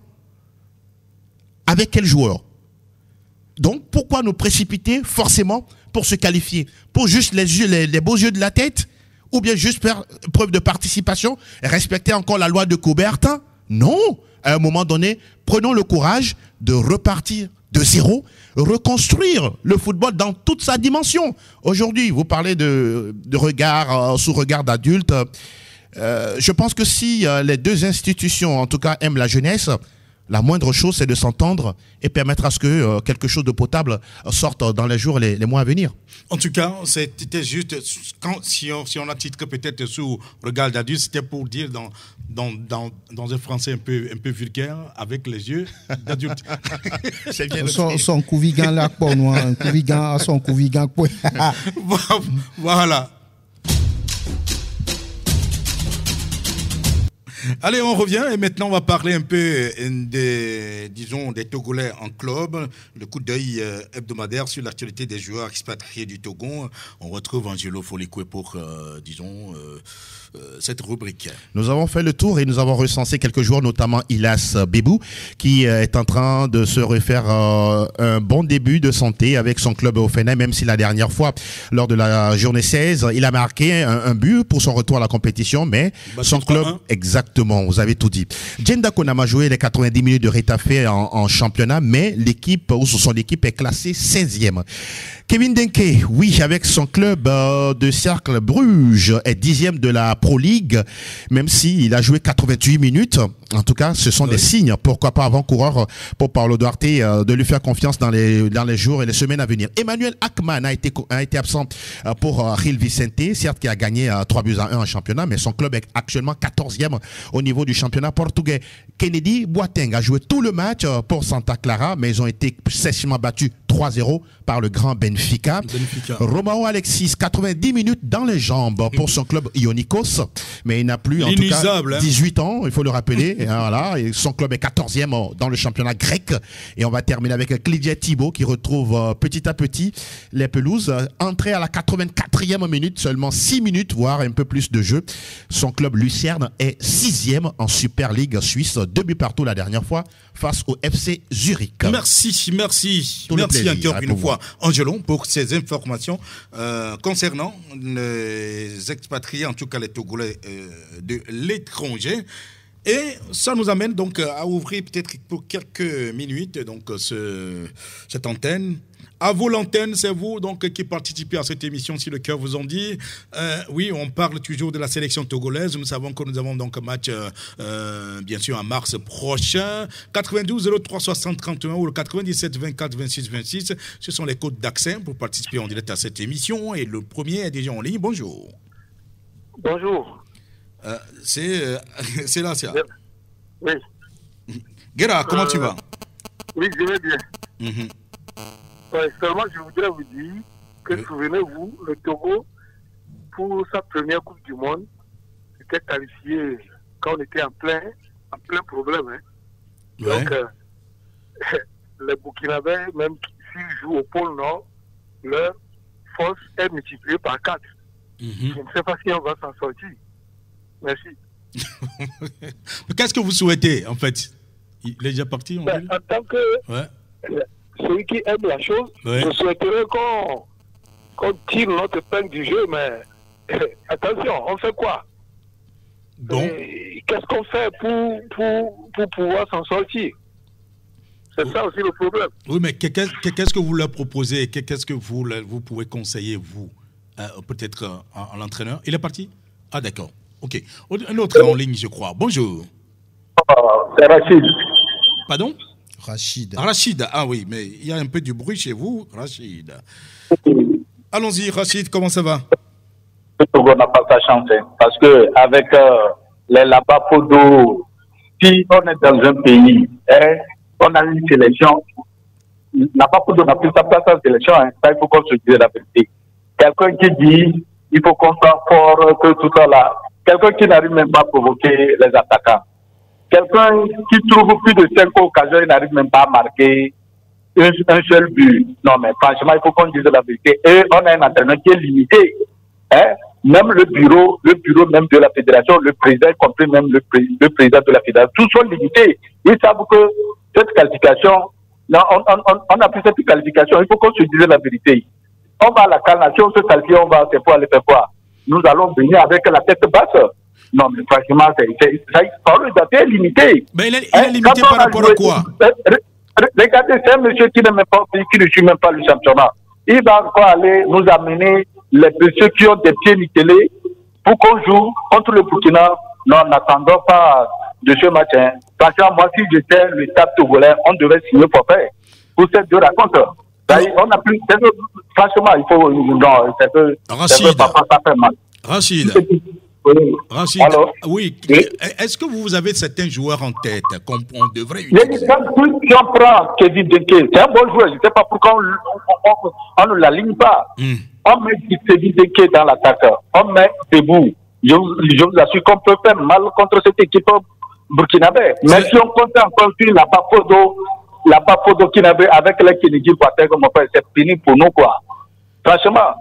Avec quel joueur? Donc, pourquoi nous précipiter forcément pour se qualifier? Pour juste les beaux yeux de la tête? Ou bien juste faire preuve de participation, respecter encore la loi de Coubertin? Non. À un moment donné, prenons le courage de repartir de zéro, reconstruire le football dans toute sa dimension. Aujourd'hui, vous parlez de regard, sous regard d'adulte. Je pense que si les deux institutions, en tout cas, aiment la jeunesse, la moindre chose, c'est de s'entendre et permettre à ce que quelque chose de potable sorte dans les jours et les mois à venir. En tout cas, c'était juste, si on a titré peut-être sous regard d'adulte, c'était pour dire dans un français un peu vulgaire, avec les yeux d'adulte. Son couvigan là, pour nous, un couvigan à son couvigan. Voilà. Allez, on revient et maintenant on va parler un peu des Togolais en club. Le coup d'œil hebdomadaire sur l'actualité des joueurs expatriés du Togo. On retrouve Angelo Folikwe pour, cette rubrique. Nous avons fait le tour et nous avons recensé quelques joueurs, notamment Ilas Bebou, qui est en train de se refaire un bon début de santé avec son club au Fenay, même si la dernière fois, lors de la journée 16, il a marqué un but pour son retour à la compétition, mais son club, exactement, vous avez tout dit. Djenda Konama a joué les 90 minutes de Rétafé en championnat, mais l'équipe, ou son équipe est classée 16e. Kevin Denke, oui, avec son club de Cercle Bruges, est 10e de la Pro League, même s'il a joué 88 minutes. En tout cas, ce sont des signes, pourquoi pas avant-coureur pour Paulo Duarte, de lui faire confiance dans les jours et les semaines à venir. Emmanuel Akman a été absent pour Gil Vicente, certes qui a gagné 3-1 en championnat, mais son club est actuellement 14e au niveau du championnat portugais. Kennedy Boateng a joué tout le match pour Santa Clara, mais ils ont été sèchement battus 3-0 par le grand Benfica. Romao Alexis, 90 minutes dans les jambes pour son club Ionikos, mais il n'a plus en tout cas 18 ans, il faut le rappeler. Et voilà, et son club est 14e dans le championnat grec. Et on va terminer avec Clydia Thibault qui retrouve petit à petit les pelouses. Entré à la 84e minute, seulement 6 minutes, voire un peu plus de jeu. Son club Lucerne est 6e en Super League suisse, 2 buts partout la dernière fois face au FC Zurich. Merci encore une fois, Angelon, pour ces informations concernant les expatriés, en tout cas les Togolais de l'étranger. Et ça nous amène donc à ouvrir peut-être pour quelques minutes donc cette antenne. À vous l'antenne, c'est vous donc qui participez à cette émission si le cœur vous en dit. Oui, on parle toujours de la sélection togolaise. Nous savons que nous avons donc un match bien sûr en mars prochain. 92 03 60 31 ou le 97 24 26 26. Ce sont les codes d'accès pour participer en direct à cette émission. Et le premier est déjà en ligne. Bonjour. Bonjour. C'est là, c'est là. Oui. Guéra, comment tu vas? Oui, je vais bien. Seulement, je voudrais vous dire que, souvenez-vous, le Togo, pour sa première Coupe du Monde, était qualifié quand on était en plein problème. Hein. Ouais. Donc, les Burkinabés, même s'ils jouent au pôle Nord, leur force est multipliée par 4. Je ne sais pas si on va s'en sortir. Merci. Qu'est-ce que vous souhaitez, en fait? Il est déjà parti, en tant que celui qui aime la chose, je souhaiterais qu'on tire notre peine du jeu, mais attention, on fait quoi? Donc, qu'est-ce qu'on fait pour pouvoir s'en sortir? C'est ça aussi le problème. Oui, mais qu'est-ce que vous leur proposez? Qu'est-ce que vous pouvez conseiller, vous? Peut-être à l'entraîneur? Il est parti? Ah, d'accord. Ok. Un autre en ligne, je crois. Bonjour. C'est Rachid. Pardon? Rachid. Ah oui, mais il y a un peu du bruit chez vous, Rachid. Allons-y, Rachid, comment ça va? Le Togo n'a pas sa chance, parce que avec les Labapodo, si on est dans un pays, on a une sélection, Labapodo n'a plus sa place en sélection, ça il faut qu'on se dise la vérité. Quelqu'un qui dit il faut qu'on soit fort, que tout ça là. Quelqu'un qui n'arrive même pas à provoquer les attaquants. Quelqu'un qui trouve plus de 5 occasions, il n'arrive même pas à marquer un seul but. Non, mais franchement, il faut qu'on dise la vérité. Et on a un entraîneur qui est limité. Hein? Même le bureau même de la fédération, le président, y compris même le président de la fédération, tous sont limités. Ils savent que cette qualification, non, on n'a plus cette qualification. Il faut qu'on se dise la vérité. On va à la CAN, si on se qualifie, on va c'est pour aller faire quoi? Nous allons venir avec la tête basse. Non, mais franchement, le daté est limité. Mais il est limité par rapport à quoi? Regardez, c'est un monsieur qui ne suit même pas le championnat. Il va encore aller nous amener ceux qui ont des pieds nickelés pour qu'on joue contre le Burkina. Non, n'attendons pas de ce match. Hein. Franchement, moi, si j'étais le stade togolais, on devait signer forfait pour ces deux rencontres. On a plus. Franchement, il faut. Non, c'est que. Rachid. Ça fait mal. Rachid. Rachid, oui. Est-ce que vous avez certains joueurs en tête qu'on devrait utiliser? Si on prend Kevin Denke, c'est un bon joueur. Je ne sais pas pourquoi on ne l'aligne pas. On met Kevin Denke dans l'attaque. On met Debout. Je vous assure qu'on peut faire mal contre cette équipe burkinabé. Mais si on compte encore sur la Bafodo Kinabé avec les Kennedy Boateng, c'est fini pour nous, quoi. Franchement,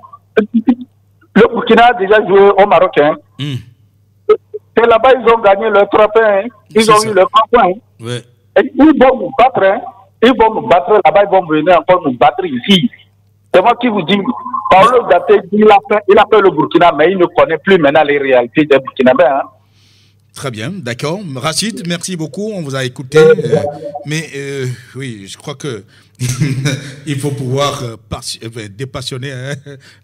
le Burkina a déjà joué au Maroc. Hein. Et là-bas, ils ont gagné leur 3 points. Hein. Ils ont eu leur 3 points. Ouais. Et ils vont nous battre. Hein. Ils vont nous battre là-bas. Ils vont venir encore nous battre ici. C'est moi qui vous dis, Paolo Daté, il a fait le Burkina, mais il ne connaît plus maintenant les réalités des Burkinabés. Hein. Très bien, d'accord. Rachid, merci beaucoup, on vous a écouté. Oui, je crois que il faut pouvoir dépassionner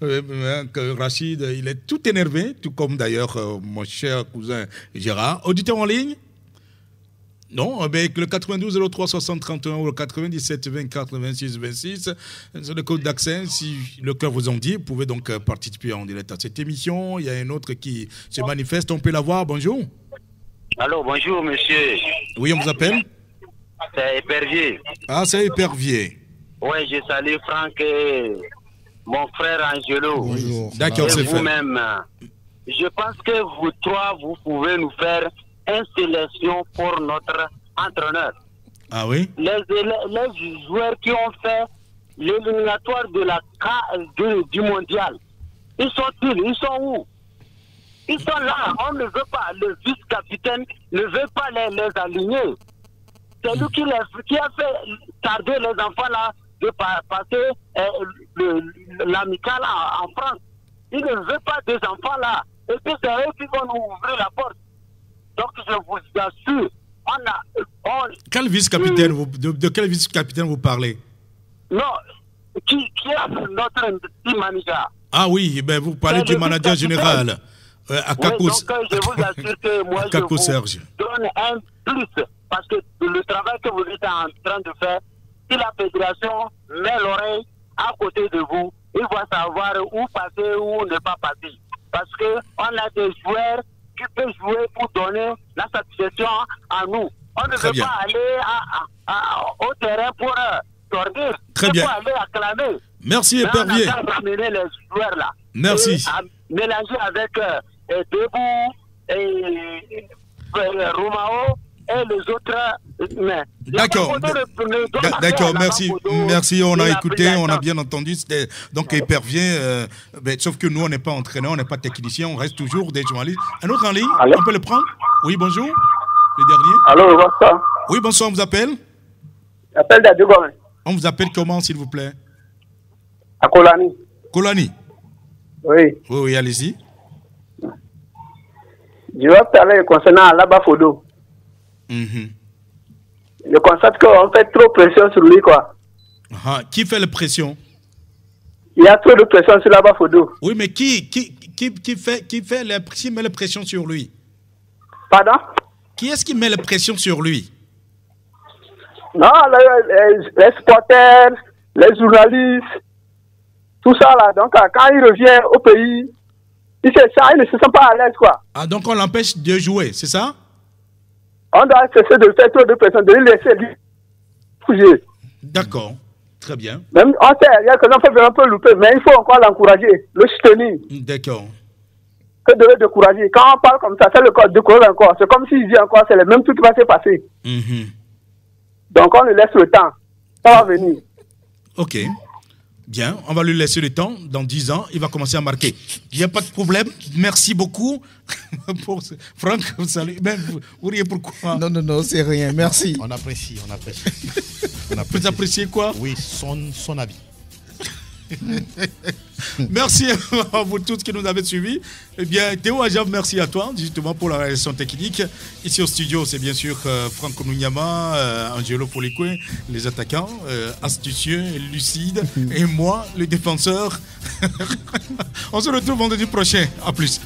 que Rachid, il est tout énervé, tout comme d'ailleurs mon cher cousin Gérard. Auditeur en ligne? Non, avec le 92 03 60 31 ou le 97 24 26 26, c'est le code d'accès. Si le cœur vous en dit, vous pouvez donc participer en direct à cette émission. Il y a un autre qui se manifeste, on peut l'avoir. Bonjour. Allô, bonjour monsieur. Oui, on vous appelle? C'est Épervier. Ah, c'est Épervier. Oui, je salue Franck et mon frère Angelo. Bonjour. D'accord, c'est fait. Vous-même, je pense que vous trois, vous pouvez nous faire une sélection pour notre entraîneur. Ah oui? Les joueurs qui ont fait l'éliminatoire du mondial, ils sont où? Ils sont là, on ne veut pas, le vice-capitaine ne veut pas les aligner. C'est lui qui a fait tarder les enfants là de passer l'amical en France. Il ne veut pas des enfants là. Et puis c'est eux qui vont nous ouvrir la porte. Donc je vous assure, quel vice-capitaine, de quel vice-capitaine vous parlez? Non, qui est notre team manager? Ah oui, ben vous parlez du manager général. Akakou, oui, donc je vous assure que moi je vous Serge. donne un plus, parce que le travail que vous êtes en train de faire, si la fédération met l'oreille à côté de vous, il va savoir où passer, où ne pas passer. Parce qu'on a des joueurs qui peuvent jouer pour donner la satisfaction à nous. On ne veut pas aller au terrain pour dormir. Très bien. Pour aller acclamer. Merci, Épervier. On a ramené les joueurs là. Merci. Et mélanger avec Debout et Romao et les autres. D'accord. D'accord, merci. Merci, on a écouté, on a bien entendu. C'était donc Épervier. Sauf que nous, on n'est pas entraîneurs, on n'est pas techniciens, on reste toujours des journalistes. Un autre en ligne? Allô? On peut le prendre? Oui, bonjour. Le dernier. Allô, bonsoir. Oui, bonsoir, on vous appelle? J'appelle Dadougon. On vous appelle comment, s'il vous plaît? À Kolani. Kolani? Oui. Oui, allez-y. Je vais parler concernant Labafodo. Je constate qu'on fait trop pression sur lui, quoi. Qui fait la pression? Il y a trop de pression sur Labafodo. Oui, mais qui met la pression sur lui? Pardon? Qui est-ce qui met la pression sur lui? Non, les supporters, les journalistes, tout ça là. Donc, quand il revient au pays, il ne se sent pas à l'aise, quoi. Ah, donc on l'empêche de jouer, c'est ça? On doit cesser de faire trop de pression, de lui laisser fouiller. D'accord, très bien. Même, on sait, il y a que l'on peut un peu louper, mais il faut encore l'encourager, le soutenir. D'accord. Que de le décourager. Quand on parle comme ça, c'est le corps décourager encore. C'est comme s'il dit encore, c'est le même truc qui va se passer. Donc on lui laisse le temps. Ça va venir. Ok. Bien, on va lui laisser le temps. Dans 10 ans, il va commencer à marquer. Il n'y a pas de problème. Merci beaucoup. Franck, vous savez, vous riez pourquoi? Non, c'est rien. Merci. On apprécie. Vous appréciez quoi? Oui, son avis. Merci à vous tous qui nous avez suivis. Eh bien, Théo Ajab, merci à toi, justement, pour la réalisation technique. Ici au studio, c'est bien sûr Franco Nunyama, Angelo Policue, les attaquants, astucieux, lucides, et moi, le défenseur. On se retrouve vendredi prochain. À plus.